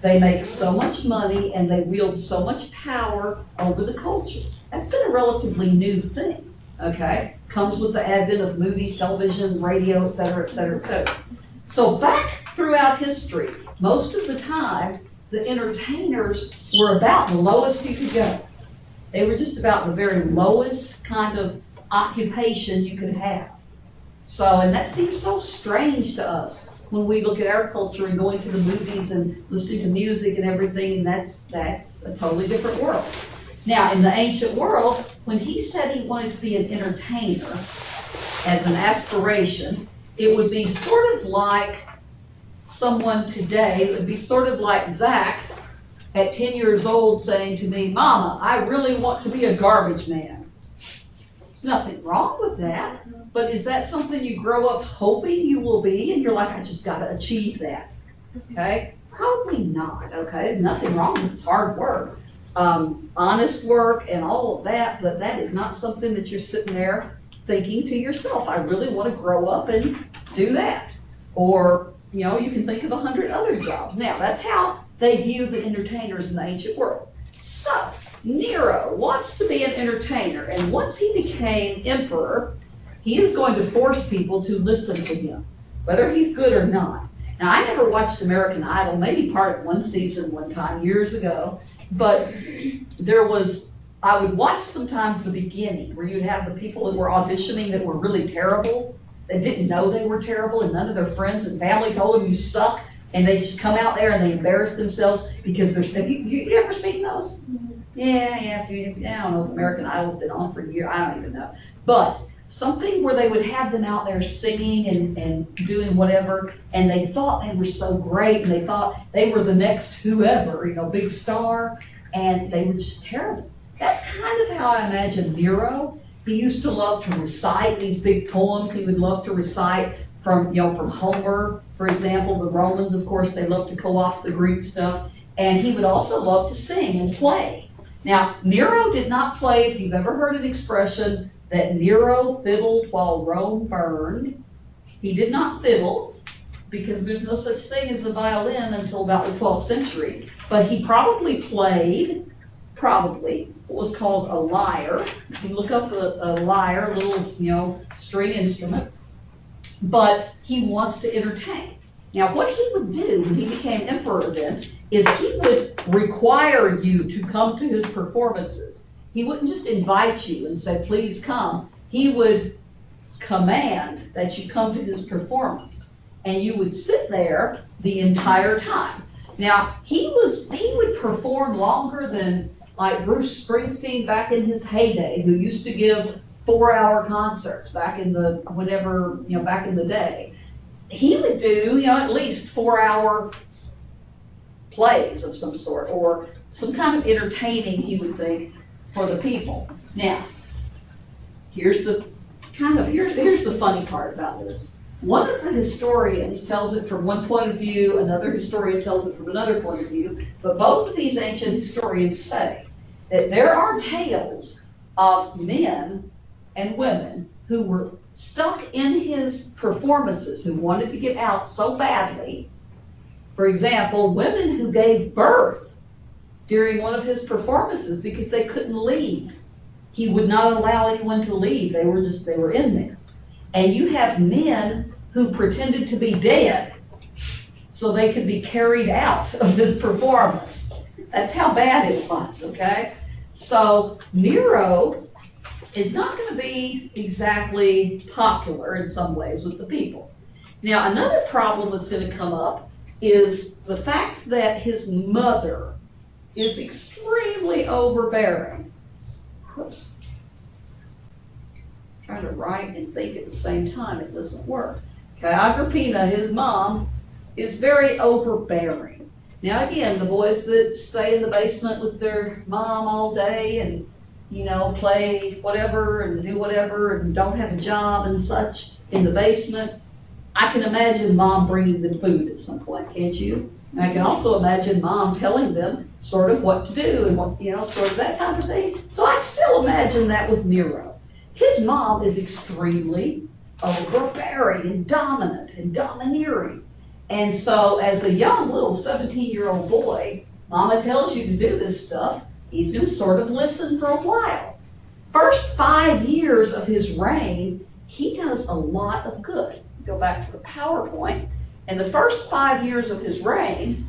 [SPEAKER 2] They make so much money and they wield so much power over the culture. That's been a relatively new thing, okay? Comes with the advent of movies, television, radio, et cetera, et cetera, et cetera. So back throughout history, most of the time, the entertainers were about the lowest you could go. They were just about the very lowest kind of occupation you could have. So, and that seems so strange to us when we look at our culture and going to the movies and listening to music and everything, and that's a totally different world. Now, in the ancient world, when he said he wanted to be an entertainer as an aspiration, it would be sort of like someone today, it would be sort of like Zach at 10 years old saying to me, Mama, I really want to be a garbage man. There's nothing wrong with that, but is that something you grow up hoping you will be and you're like, I just gotta achieve that, okay? Probably not, okay? There's nothing wrong with it. It's hard work, honest work and all of that, but that is not something that you're sitting there thinking to yourself, I really want to grow up and do that. Or, you know, you can think of 100 other jobs. Now, that's how they view the entertainers in the ancient world. So, Nero wants to be an entertainer, and once he became emperor, he is going to force people to listen to him, whether he's good or not. Now, I never watched American Idol, maybe part of one season one time years ago, but there was, I would watch sometimes the beginning where you'd have the people that were auditioning that were really terrible, that didn't know they were terrible, and none of their friends and family told them you suck, and they just come out there and they embarrass themselves because they're, have you ever seen those? Yeah, I don't know if American Idol's been on for a year, I don't even know. But something where they would have them out there singing and doing whatever, and they thought they were so great, and they thought they were the next whoever, you know, big star, and they were just terrible. That's kind of how I imagine Nero. He used to love to recite these big poems. He would love to recite from, you know, from Homer, for example. The Romans, of course, they love to co-opt the Greek stuff. And he would also love to sing and play. Now, Nero did not play, if you've ever heard an expression that Nero fiddled while Rome burned, he did not fiddle because there's no such thing as a violin until about the 12th century. But he probably played, what was called a lyre. If you look up a lyre, a little, you know, string instrument, but he wants to entertain. Now, what he would do when he became emperor then is he would require you to come to his performances. He wouldn't just invite you and say, please come. He would command that you come to his performance, and you would sit there the entire time. Now, he would perform longer than like Bruce Springsteen back in his heyday, who used to give 4-hour concerts back in the, whenever, you know, back in the day. He would do, you know, at least 4-hour plays of some sort, or some kind of entertaining, he would think, for the people. Now, here's the funny part about this. One of the historians tells it from one point of view, another historian tells it from another point of view, but both of these ancient historians say that there are tales of men and women who were stuck in his performances, who wanted to get out so badly. For example, women who gave birth during one of his performances because they couldn't leave. He would not allow anyone to leave. They were in there. And you have men who pretended to be dead so they could be carried out of this performance. That's how bad it was, okay? So Nero is not going to be exactly popular in some ways with the people. Now, another problem that's going to come up is the fact that his mother is extremely overbearing. Whoops. Trying to write and think at the same time, it doesn't work. Okay, Agrippina, his mom, is very overbearing. Now again, the boys that stay in the basement with their mom all day and, you know, play whatever and do whatever and don't have a job and such in the basement, I can imagine mom bringing them food at some point, can't you? And I can also imagine mom telling them sort of what to do and what, you know, sort of that kind of thing. So I still imagine that with Nero. His mom is extremely overbearing and dominant and domineering. And so as a young little 17-year-old boy, mama tells you to do this stuff, he's gonna sort of listen for a while. First 5 years of his reign, he does a lot of good. Go back to the PowerPoint. In the first 5 years of his reign,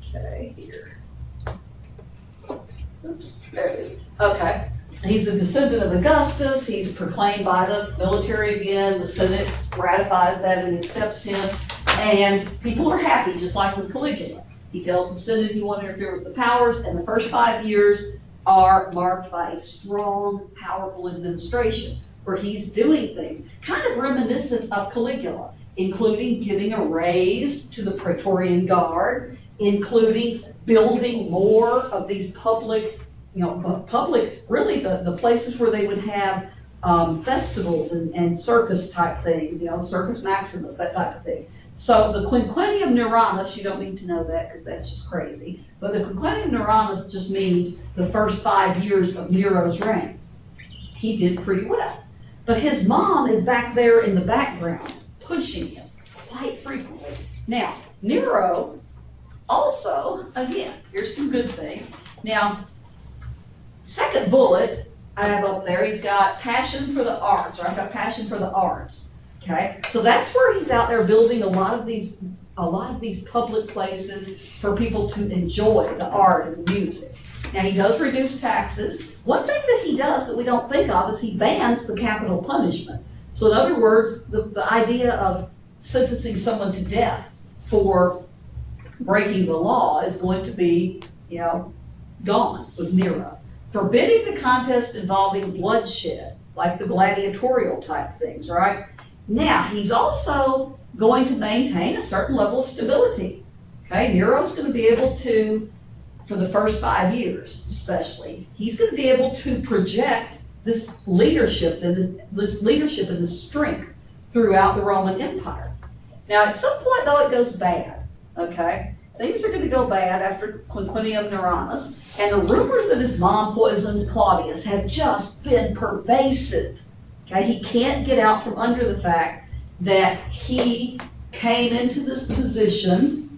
[SPEAKER 2] okay, here. Oops, there it is. Okay. He's a descendant of Augustus. He's proclaimed by the military again. The Senate ratifies that and accepts him. And people are happy, just like with Caligula. He tells the Senate he won't interfere with the powers, and the first 5 years are marked by a strong, powerful administration where he's doing things kind of reminiscent of Caligula, including giving a raise to the Praetorian Guard, including building more of these public, really the places where they would have festivals and circus type things, Circus Maximus, that type of thing. So the Quinquennium Neronis, you don't need to know that because that's just crazy, but the Quinquennium Neronis just means the first 5 years of Nero's reign. He did pretty well. But his mom is back there in the background, pushing him quite frequently. Now, Nero also, again, here's some good things. Now, second bullet I have up there, he's got passion for the arts, or I've got passion for the arts. Okay, so that's where he's out there building a lot of these public places for people to enjoy the art and the music. Now he does reduce taxes. One thing that he does that we don't think of is he bans the capital punishment. So in other words, the idea of sentencing someone to death for breaking the law is going to be, gone with Nero. Forbidding the contest involving bloodshed, like the gladiatorial type things, right? Now, he's also going to maintain a certain level of stability. Okay, Nero's going to be able to, for the first 5 years especially, he's going to be able to project this leadership and this strength throughout the Roman Empire. Now, at some point, though, it goes bad. Okay, things are going to go bad after Quinquennium Neronis, and the rumors that his mom poisoned Claudius have just been pervasive. Okay, he can't get out from under the fact that he came into this position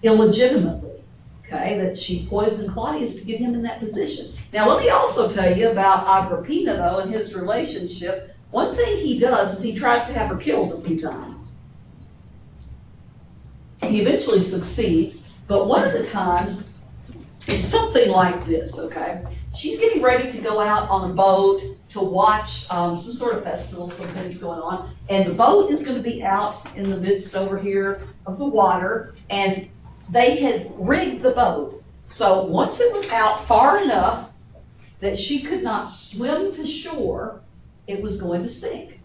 [SPEAKER 2] illegitimately. Okay, that she poisoned Claudius to get him in that position. Now, let me also tell you about Agrippina, though, and his relationship. One thing he does is he tries to have her killed a few times. He eventually succeeds, but one of the times, it's something like this, okay? She's getting ready to go out on a boat to watch some sort of festival, some things going on, and the boat is going to be out in the midst over here of the water, and they had rigged the boat. So once it was out far enough that she could not swim to shore, it was going to sink.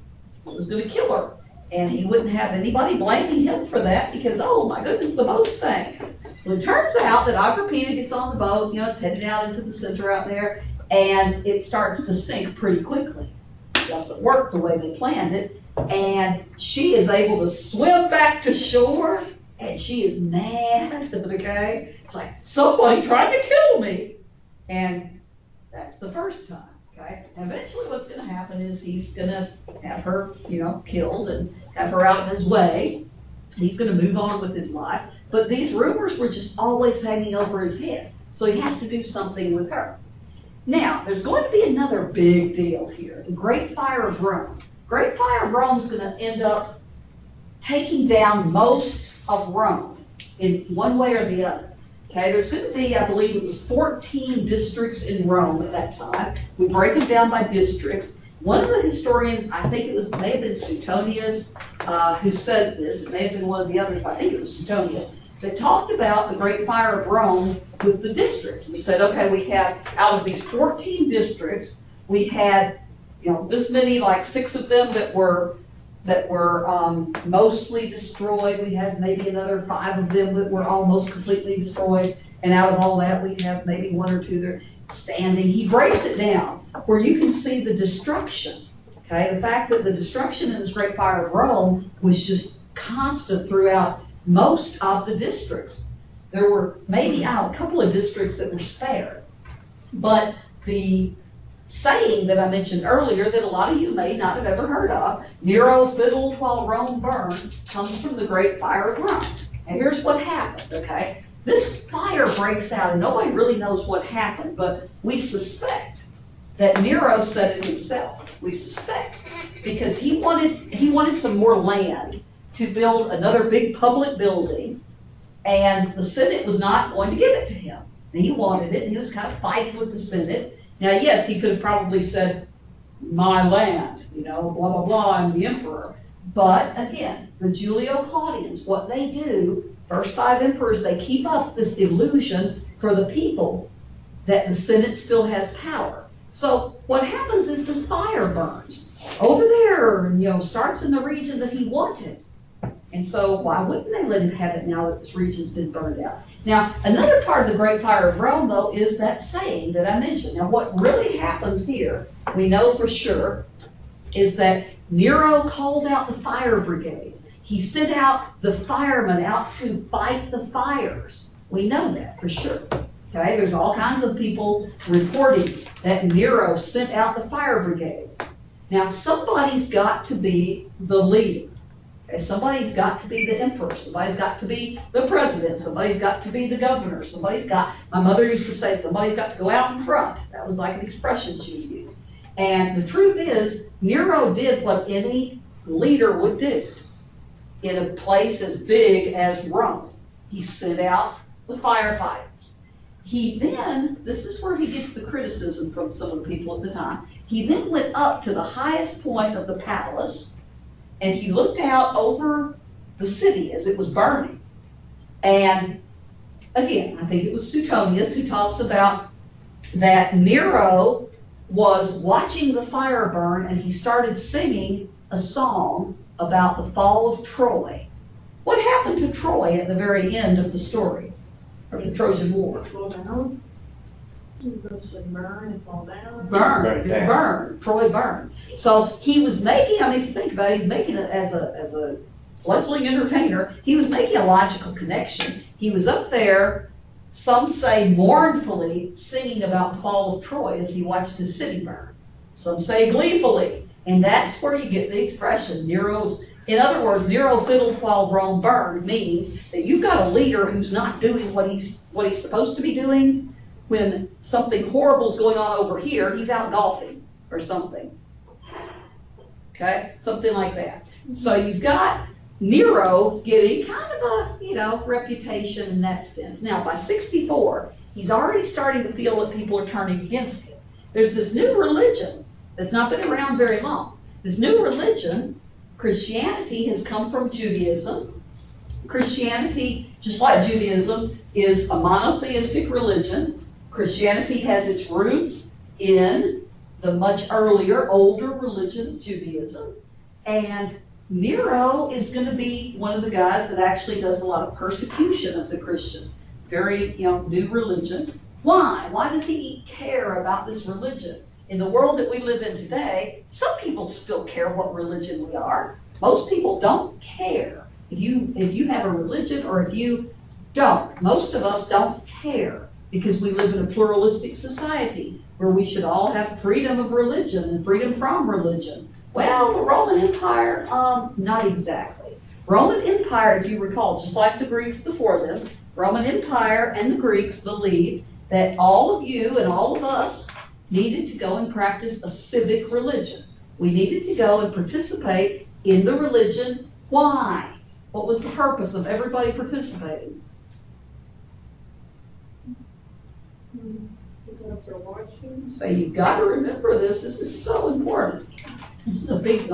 [SPEAKER 2] It was going to kill her. And he wouldn't have anybody blaming him for that because, oh my goodness, the boat sank. Well, it turns out that Agrippina gets on the boat, it's headed out into the center out there, and it starts to sink pretty quickly. It doesn't work the way they planned it, and she is able to swim back to shore, and she is mad, okay? It's like, somebody tried to kill me. And that's the first time. Okay. Eventually what's going to happen is he's going to have her, killed and have her out of his way. He's going to move on with his life. But these rumors were just always hanging over his head. So he has to do something with her. Now, there's going to be another big deal here. The Great Fire of Rome. Great Fire of Rome is going to end up taking down most of Rome in one way or the other. Okay, there's going to be, I believe it was 14 districts in Rome at that time. We break them down by districts. One of the historians, I think it may have been Suetonius, who said this. It may have been one of the others, but I think it was Suetonius. They talked about the Great Fire of Rome with the districts and said, okay, we had, out of these 14 districts, we had, this many, like 6 of them that were mostly destroyed. We had maybe another 5 of them that were almost completely destroyed. And out of all that, we have maybe 1 or 2 that are standing. He breaks it down where you can see the destruction. Okay, the fact that the destruction in this Great Fire of Rome was just constant throughout most of the districts. There were maybe a couple of districts that were spared, but the saying that I mentioned earlier that a lot of you may not have ever heard of, Nero fiddled while Rome burned, comes from the Great Fire of Rome. And here's what happened, okay? This fire breaks out, and nobody really knows what happened, but we suspect that Nero set it himself. We suspect, because he wanted some more land to build another big public building, and the Senate was not going to give it to him. And he wanted it, and he was kind of fighting with the Senate. Now, yes, he could have probably said, my land, blah, blah, blah, I'm the emperor. But again, the Julio-Claudians, what they do, first 5 emperors, they keep up this illusion for the people that the Senate still has power. So what happens is this fire burns over there, and starts in the region that he wanted. And so why wouldn't they let him have it now that this region's been burned out? Now, another part of the Great Fire of Rome, though, is that saying that I mentioned. Now, what really happens here, we know for sure, is that Nero called out the fire brigades. He sent out the firemen out to fight the fires. We know that for sure. Okay, there's all kinds of people reporting that Nero sent out the fire brigades. Now, somebody's got to be the leader. Okay, somebody's got to be the emperor. Somebody's got to be the president. Somebody's got to be the governor. My mother used to say, somebody's got to go out in front. That was like an expression she would use. And the truth is, Nero did what any leader would do in a place as big as Rome. He sent out the firefighters. He then, this is where he gets the criticism from some of the people at the time, he then went up to the highest point of the palace, and he looked out over the city as it was burning. And again, I think it was Suetonius who talks about that Nero was watching the fire burn, and he started singing a song about the fall of Troy. What happened to Troy at the very end of the story, of the Trojan War?
[SPEAKER 1] Fall down. Burn and fall down.
[SPEAKER 2] Burn. Troy burned. So he was making, if you think about it, he's making it as a fledgling entertainer, he was making a logical connection. He was up there, some say mournfully, singing about the fall of Troy as he watched his city burn. Some say gleefully. And that's where you get the expression, in other words, Nero fiddled while Rome burned means that you've got a leader who's not doing what he's supposed to be doing. When something horrible is going on over here, he's out golfing or something. Okay, something like that. So you've got Nero getting kind of a, reputation in that sense. Now, by 64, he's already starting to feel that people are turning against him. There's this new religion that's not been around very long. This new religion, Christianity, has come from Judaism. Christianity, just like Judaism, is a monotheistic religion. Christianity has its roots in the much earlier, older religion of Judaism. And Nero is going to be one of the guys that actually does a lot of persecution of the Christians. Very, new religion. Why? Why does he care about this religion? In the world that we live in today, some people still care what religion we are. Most people don't care if you have a religion or if you don't. Most of us don't care, because we live in a pluralistic society where we should all have freedom of religion and freedom from religion. Well, the Roman Empire, not exactly. Roman Empire, if you recall, just like the Greeks before them, Roman Empire and the Greeks believed that all of you and all of us needed to go and practice a civic religion. We needed to go and participate in the religion. Why? What was the purpose of everybody participating? So you've got to remember this. This is so important. This is a big,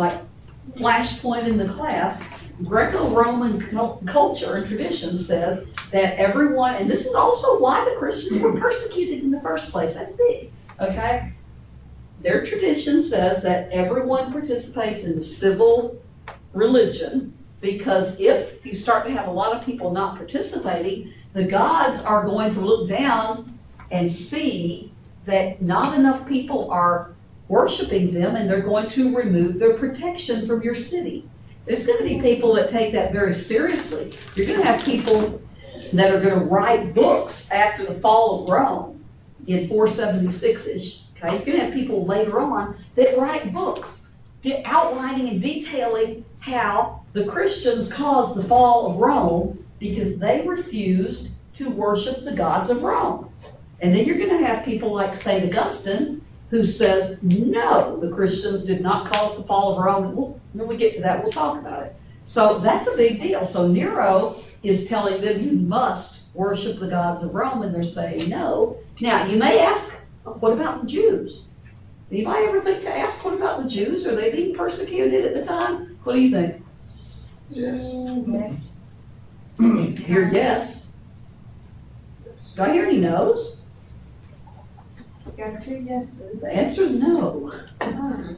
[SPEAKER 2] flashpoint in the class. Greco-Roman culture and tradition says that everyone, and this is also why the Christians were persecuted in the first place. That's big, okay? Their tradition says that everyone participates in the civil religion, because if you start to have a lot of people not participating, the gods are going to look down and see that not enough people are worshiping them, and they're going to remove their protection from your city. There's going to be people that take that very seriously. You're going to have people that are going to write books after the fall of Rome in 476-ish Okay, you're gonna have people later on that write books outlining and detailing how the Christians caused the fall of Rome because they refused to worship the gods of Rome. And then you're gonna have people like St. Augustine who says, no, the Christians did not cause the fall of Rome. And when we get to that, we'll talk about it. So that's a big deal. So Nero is telling them you must worship the gods of Rome, and they're saying no. Now, you may ask, what about the Jews? Anybody ever think to ask, what about the Jews? Are they being persecuted at the time? What do you think?
[SPEAKER 6] Yes.
[SPEAKER 4] Yes.
[SPEAKER 2] Hear yes. Do I hear any no's?
[SPEAKER 1] Got 2 yeses.
[SPEAKER 2] The answer is no.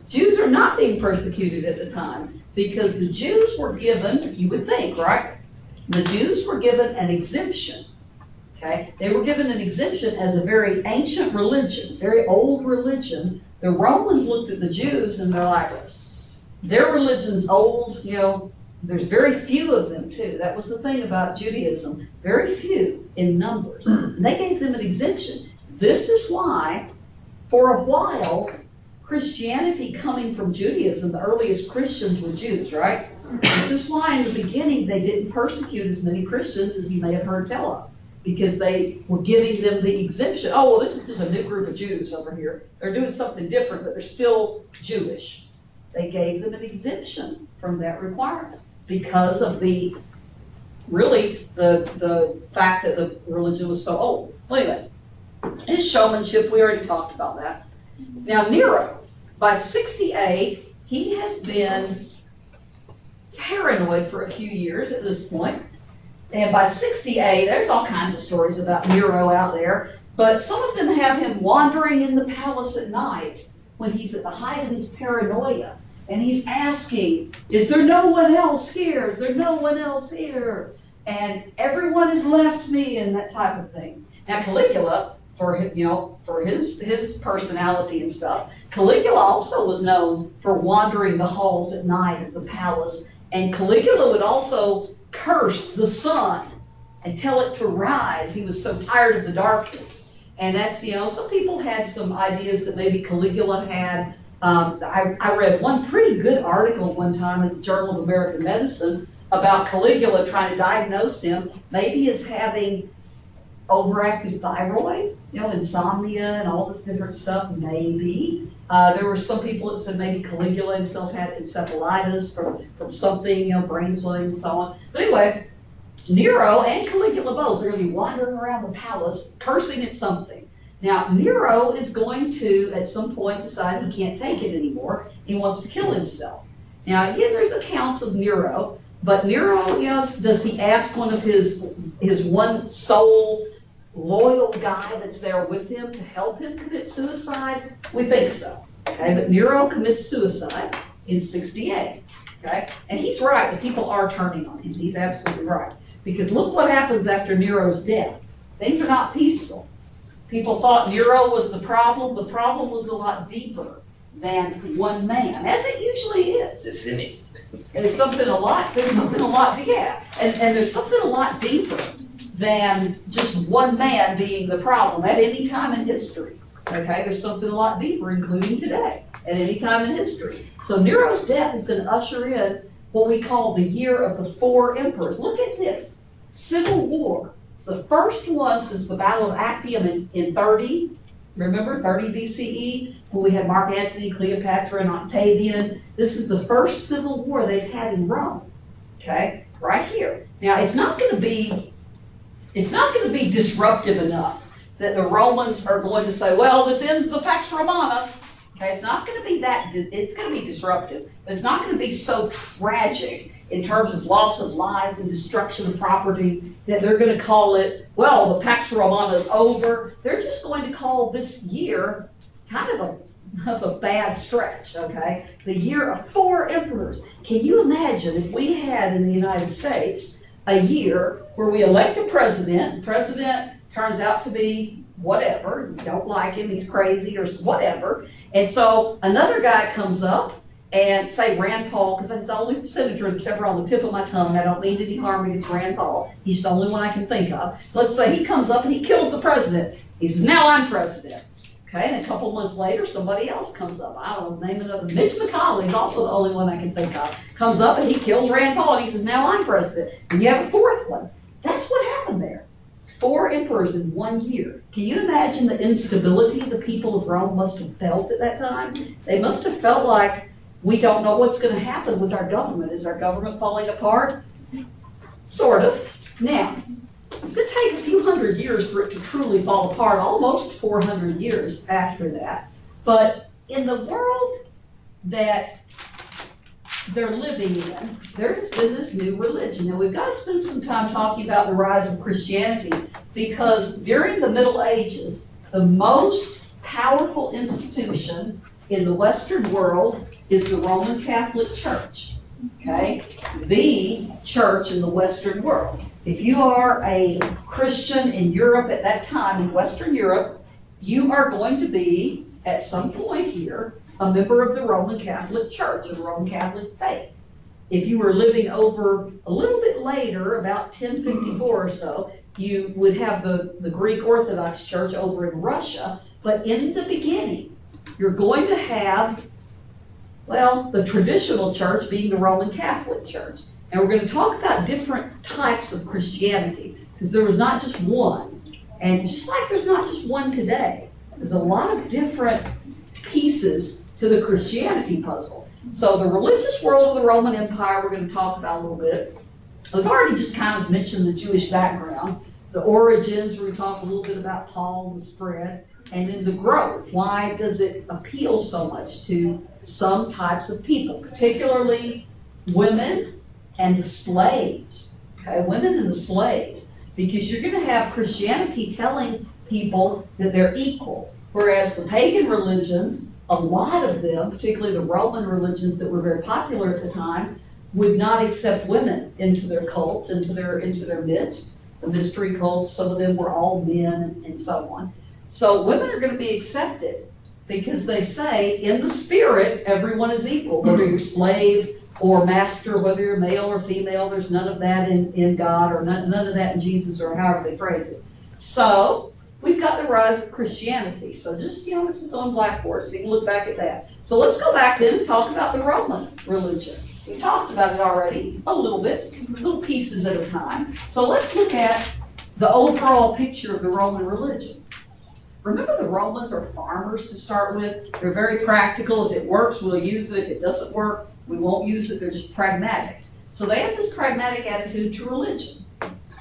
[SPEAKER 2] Jews are not being persecuted at the time because the Jews were given, you would think, right? The Jews were given an exemption, okay? They were given an exemption as a very ancient religion, very old religion. The Romans looked at the Jews and they're like, their religion's old, you know, there's very few of them too. That was the thing about Judaism, very few in numbers. And they gave them an exemption. This is why, for a while, Christianity coming from Judaism, the earliest Christians were Jews, right? This is why in the beginning they didn't persecute as many Christians as you may have heard tell of, because they were giving them the exemption. Oh, well, this is just a new group of Jews over here. They're doing something different, but they're still Jewish. They gave them an exemption from that requirement because of the fact that the religion was so old. Well, anyway, his showmanship, we already talked about that. Now, Nero, by 68, he has been paranoid for a few years at this point. And by 68, there's all kinds of stories about Nero out there, but some of them have him wandering in the palace at night when he's at the height of his paranoia. And he's asking, is there no one else here? Is there no one else here? And everyone has left me, and that type of thing. Now, Caligula, for his personality and stuff, Caligula also was known for wandering the halls at night of the palace. And Caligula would also curse the sun and tell it to rise. He was so tired of the darkness. And that's, some people had some ideas that maybe Caligula had. I read one pretty good article one time in the Journal of American Medicine about Caligula trying to diagnose him maybe as having overactive thyroid, insomnia and all this different stuff, maybe. There were some people that said maybe Caligula himself had encephalitis from something, brain swelling and so on. But anyway, Nero and Caligula both are going to be wandering around the palace cursing at something. Now, Nero is going to, at some point, decide he can't take it anymore. He wants to kill himself. Now, again, there's accounts of Nero, but Nero, does he ask one of his one soul loyal guy that's there with him to help him commit suicide? We think so. Okay, but Nero commits suicide in 68. Okay, and he's right. The people are turning on him. He's absolutely right. Because look what happens after Nero's death. Things are not peaceful. People thought Nero was the problem. The problem was a lot deeper than one man, as it usually is.
[SPEAKER 6] It's in it.
[SPEAKER 2] There's something a lot deeper than just one man being the problem at any time in history. Okay, there's something a lot deeper, including today, at any time in history. So Nero's death is going to usher in what we call the year of the 4 emperors. Look at this, civil war. It's the first one since the Battle of Actium in 30. Remember, 30 BCE, when we had Mark Antony, Cleopatra, and Octavian. This is the first civil war they've had in Rome. Okay, right here. Now, it's not going to be disruptive enough that the Romans are going to say, well, this ends the Pax Romana. Okay, it's not going to be that, it's going to be disruptive, but it's not going to be so tragic in terms of loss of life and destruction of property that they're going to call it, well, the Pax Romana is over. They're just going to call this year kind of a bad stretch, okay? The year of 4 emperors. Can you imagine if we had in the United States a year where we elect a president, the president turns out to be whatever, you don't like him, he's crazy or whatever, and so another guy comes up and say Rand Paul, because that's the only senator that's ever on the tip of my tongue. I don't mean any harm against Rand Paul. He's the only one I can think of. Let's say he comes up and he kills the president. He says, now I'm president. Okay, and a couple months later, somebody else comes up. I don't know, name another. Mitch McConnell, he's also the only one I can think of. Comes up and he kills Rand Paul and he says, now I'm president. And you have a fourth one. That's what happened there. 4 emperors in 1 year. Can you imagine the instability the people of Rome must have felt at that time? They must have felt like, we don't know what's going to happen with our government. Is our government falling apart? Sort of. Now, it's going to take a few hundred years for it to truly fall apart, almost 400 years after that. But in the world that they're living in, there has been this new religion. Now, we've got to spend some time talking about the rise of Christianity, because during the Middle Ages, the most powerful institution in the Western world is the Roman Catholic Church. Okay? The church in the Western world. If you are a Christian in Europe at that time, in Western Europe, you are going to be, at some point here, a member of the Roman Catholic Church, or the Roman Catholic faith. If you were living over a little bit later, about 1054 or so, you would have the Greek Orthodox Church over in Russia. But in the beginning, you're going to have, well, the traditional church being the Roman Catholic Church. And we're going to talk about different types of Christianity, because there was not just one. And just like there's not just one today, there's a lot of different pieces to the Christianity puzzle. So the religious world of the Roman Empire we're going to talk about a little bit. We've already just kind of mentioned the Jewish background, the origins, we're going to talk a little bit about Paul, the spread, and then the growth. Why does it appeal so much to some types of people, particularly women and the slaves, okay, women and the slaves, because you're going to have Christianity telling people that they're equal, whereas the pagan religions, a lot of them, particularly the Roman religions that were very popular at the time, would not accept women into their cults, into their midst. The mystery cults, some of them were all men and so on. So women are going to be accepted because they say, in the spirit, everyone is equal, whether you're slave or master, whether you're male or female. There's none of that in God, or none of that in Jesus, or however they phrase it. So we've got the rise of Christianity. So just, this is on Blackboard, so you can look back at that. So let's go back then and talk about the Roman religion. We talked about it already a little bit, little pieces at a time. So let's look at the overall picture of the Roman religion. Remember, the Romans are farmers to start with. They're very practical. If it works, we'll use it. If it doesn't work, we won't use it. They're just pragmatic. So they have this pragmatic attitude to religion.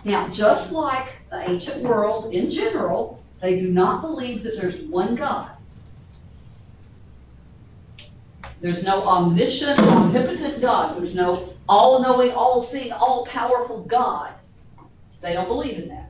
[SPEAKER 2] Now, just like the ancient world in general, they do not believe that there's one God. There's no omniscient, omnipotent God. There's no all-knowing, all-seeing, all-powerful God. They don't believe in that.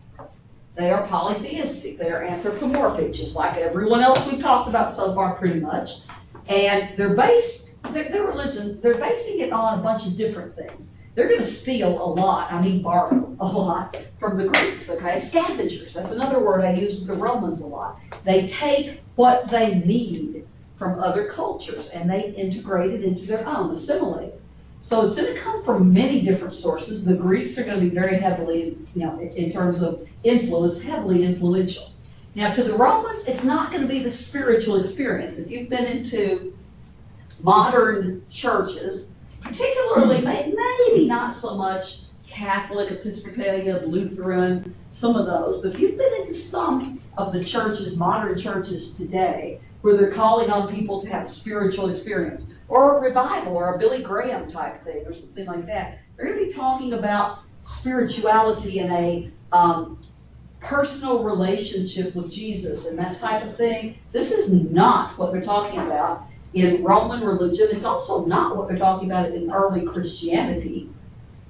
[SPEAKER 2] They are polytheistic. They are anthropomorphic, just like everyone else we've talked about so far pretty much. And their religion, they're basing it on a bunch of different things. They're going to steal a lot, borrow a lot from the Greeks, okay? Scavengers, that's another word I use with the Romans a lot. They take what they need from other cultures and they integrate it into their own, assimilate it. So it's going to come from many different sources. The Greeks are going to be very heavily, in terms of influence, heavily influential. Now, to the Romans, it's not going to be the spiritual experience. If you've been into modern churches, particularly, maybe not so much Catholic, Episcopalian, Lutheran, some of those, but if you've been into some of the churches, modern churches today, where they're calling on people to have a spiritual experience, or a revival, or a Billy Graham type thing, or something like that, they're going to be talking about spirituality and a personal relationship with Jesus and that type of thing. This is not what they're talking about in Roman religion. It's also not what they're talking about in early Christianity,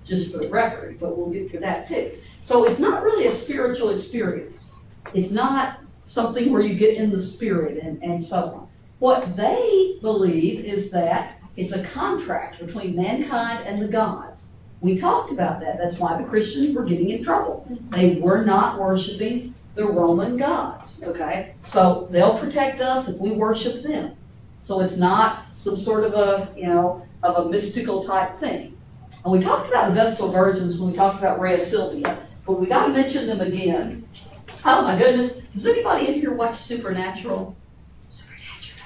[SPEAKER 2] just for the record, but we'll get to that too. So it's not really a spiritual experience. It's not something where you get in the spirit and so on. What they believe is that it's a contract between mankind and the gods. We talked about that. That's why the Christians were getting in trouble. They were not worshiping the Roman gods, okay? So they'll protect us if we worship them. So it's not some sort of a mystical type thing. And we talked about the Vestal Virgins when we talked about Rhea Silvia, but we got to mention them again. Oh my goodness, does anybody in here watch Supernatural?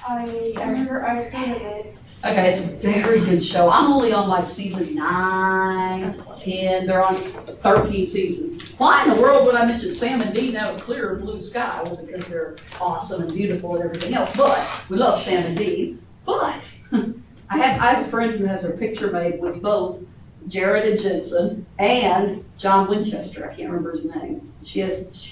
[SPEAKER 1] I remember, I've heard of it.
[SPEAKER 2] Okay, it's a very good show. I'm only on like season 9, 10, they're on 13 seasons. Why in the world would I mention Sam and Dean out of clear blue sky? Well, because they're awesome and beautiful and everything else, but we love Sam and Dean. But I have a friend who has her picture made with both Jared and Jensen and John Winchester. I can't remember his name. She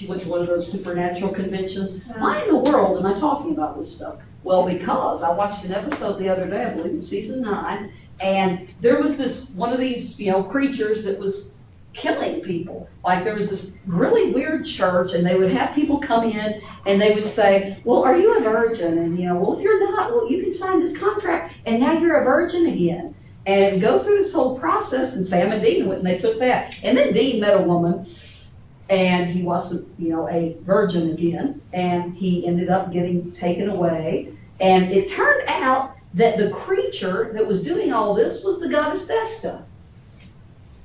[SPEAKER 2] went to one of those supernatural conventions. Why in the world am I talking about this stuff? Well, because I watched an episode the other day, I believe it's season 9, and there was one of these, creatures that was killing people. Like there was this really weird church, and they would have people come in and they would say, well, are you a virgin? And well, if you're not, well, you can sign this contract and now you're a virgin again. And go through this whole process, and Sam and Dean went and they took that. And then Dean met a woman, and he wasn't, a virgin again, and he ended up getting taken away. And it turned out that the creature that was doing all this was the goddess Vesta.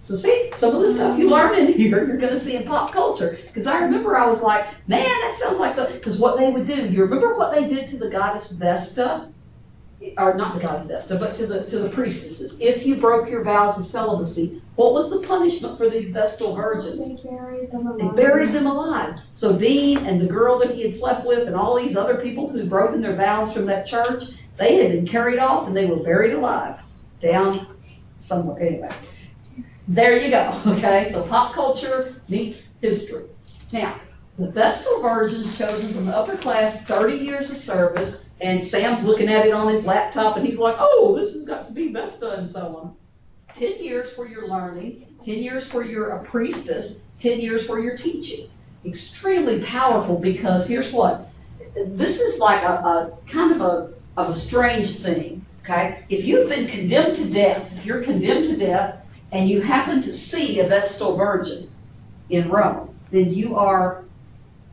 [SPEAKER 2] So see, some of the stuff you learn in here, you're going to see in pop culture. Because I remember I was like, man, that sounds like something. Because what they would do, you remember what they did to the goddess Vesta? Or not the goddess Vesta, but to the priestesses. If you broke your vows of celibacy, what was the punishment for these Vestal virgins?
[SPEAKER 1] They buried them alive.
[SPEAKER 2] They buried them alive. So Dean and the girl that he had slept with and all these other people who'd broken their vows from that church, they had been carried off and they were buried alive down somewhere. Anyway, there you go. Okay, so pop culture meets history. Now, the Vestal virgins chosen from the upper class, 30 years of service, and Sam's looking at it on his laptop and he's like, oh, this has got to be Vesta and so on. 10 years for your learning, 10 years for you're a priestess, 10 years for your teaching. Extremely powerful, because here's what, this is like a kind of a strange thing, okay? If you've been condemned to death, if you're condemned to death and you happen to see a Vestal virgin in Rome, then you are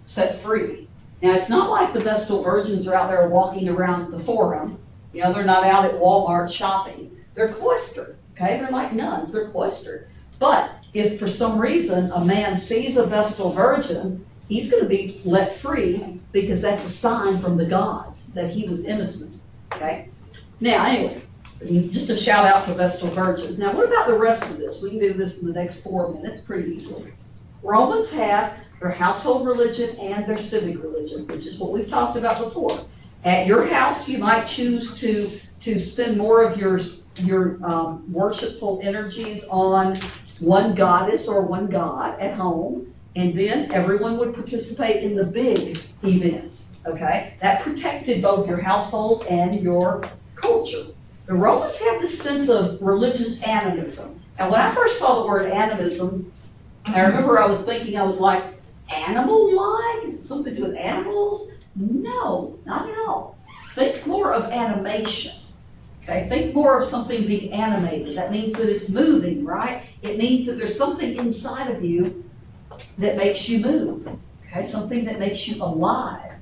[SPEAKER 2] set free. Now, it's not like the Vestal virgins are out there walking around the Forum. They're not out at Walmart shopping. They're cloistered, okay? They're like nuns, they're cloistered. But if for some reason a man sees a Vestal virgin, he's going to be let free, because that's a sign from the gods that he was innocent, okay? Now, anyway, just a shout out to Vestal virgins. Now, what about the rest of this? We can do this in the next 4 minutes pretty easily. Romans have their household religion and their civic religion, which is what we've talked about before. At your house, you might choose to spend more of your worshipful energies on one goddess or one god at home, and then everyone would participate in the big events, okay? That protected both your household and your culture. The Romans had this sense of religious animism. And when I first saw the word animism, I remember I was thinking, I was like, animal-like? Is it something to do with animals? No, not at all. Think more of animation, okay? Think more of something being animated. That means that it's moving, right? It means that there's something inside of you that makes you move, okay? Something that makes you alive.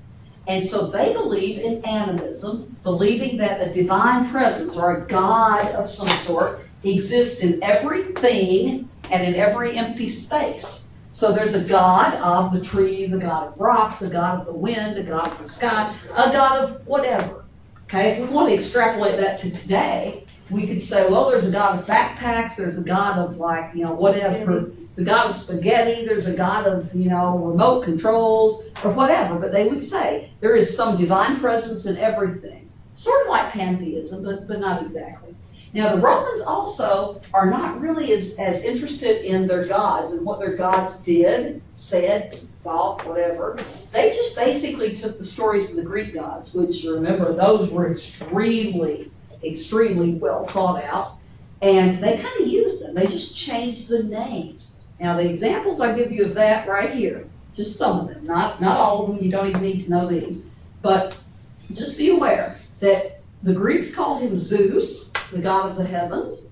[SPEAKER 2] And so they believe in animism, believing that a divine presence or a God of some sort exists in everything and in every empty space. So there's a God of the trees, a God of rocks, a God of the wind, a God of the sky, a God of whatever. Okay, if we want to extrapolate that to today, we could say, well, there's a God of backpacks, there's a God of whatever. It's a God of spaghetti, there's a God of, remote controls or whatever. But they would say there is some divine presence in everything. Sort of like pantheism, but not exactly. Now, the Romans also are not really as interested in their gods and what their gods did, said, thought, whatever. They just basically took the stories of the Greek gods, which, remember, those were extremely well thought out, and they kind of used them. They just changed the names. Now, the examples I give you of that right here, just some of them, not all of them, you don't even need to know these, but just be aware that the Greeks called him Zeus, the god of the heavens.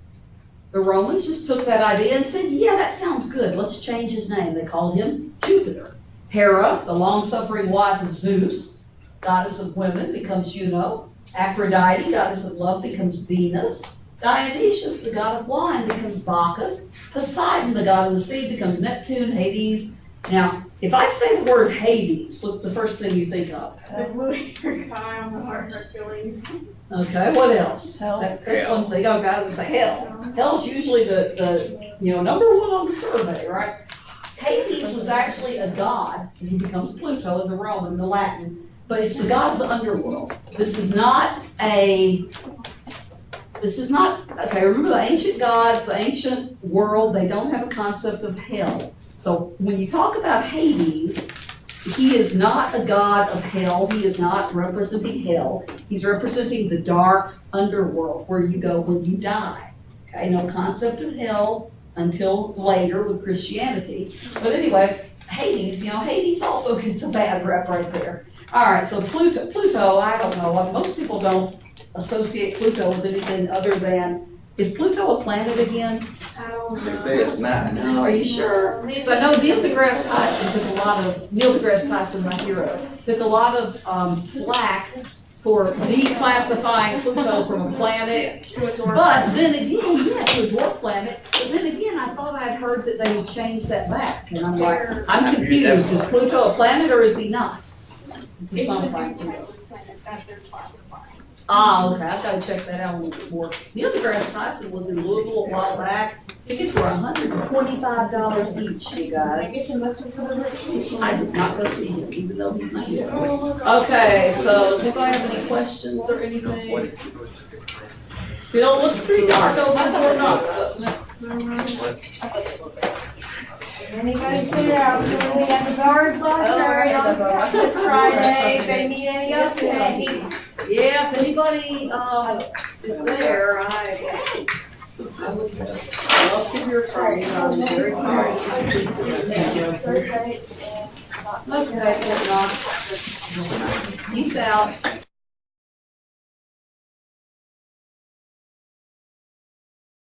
[SPEAKER 2] The Romans just took that idea and said, yeah, that sounds good, let's change his name. They called him Jupiter. Hera, the long-suffering wife of Zeus, goddess of women, becomes Juno. Aphrodite, goddess of love, becomes Venus. Dionysius, the god of wine, becomes Bacchus. Poseidon, the god of the sea, becomes Neptune, Hades. Now, If I say the word Hades, what's the first thing you think of?
[SPEAKER 1] The movie guy on the heart Hercules.
[SPEAKER 2] Okay, what else?
[SPEAKER 4] Hell.
[SPEAKER 2] That's one thing. Oh, guys, it's a hell. Hell's usually the number one on the survey, right? Hades was actually a god. He becomes Pluto in the Roman, the Latin, but it's the god of the underworld. This is not, okay, remember the ancient gods, the ancient world, they don't have a concept of hell. So when you talk about Hades, he is not a god of hell. He is not representing hell. He's representing the dark underworld where you go when you die. Okay, no concept of hell until later with Christianity. But anyway, Hades, Hades also gets a bad rep right there. All right, so Pluto, I don't know. Most people don't associate Pluto with anything other than, is Pluto a planet again?
[SPEAKER 1] I don't
[SPEAKER 6] They
[SPEAKER 1] know.
[SPEAKER 6] say it's not.
[SPEAKER 2] No, are you sure? So I know Neil deGrasse Tyson took a lot of, Neil deGrasse Tyson, my hero, took a lot of flack for declassifying Pluto from a planet.
[SPEAKER 1] To a door.
[SPEAKER 2] But then again, yeah, to a dwarf planet, but then again, I thought I'd heard that they would change that back. And I'm like, I'm confused, is Pluto a planet or is he not? For
[SPEAKER 1] It's
[SPEAKER 2] some
[SPEAKER 1] the
[SPEAKER 2] planet.
[SPEAKER 1] new type of planet that they're classifying.
[SPEAKER 2] Ah, okay, I've gotta check that out a little bit more. Neil deGrasse Tyson was in Louisville a while back. Tickets were $125 each, you
[SPEAKER 1] I
[SPEAKER 2] guys.
[SPEAKER 1] guess it must be for the British.
[SPEAKER 2] I did not go see him, even though he's my hero. Okay, so does anybody have any questions or anything? Still looks pretty dark over in Fort Knox, doesn't it?
[SPEAKER 1] Anybody sit out, we had the guards library on this Friday, if they need any updates.
[SPEAKER 2] Yeah, if anybody, is there, I would love to hear from you, I'm very sorry.
[SPEAKER 1] Thursday and.
[SPEAKER 2] Okay, Fort Knox. Peace out.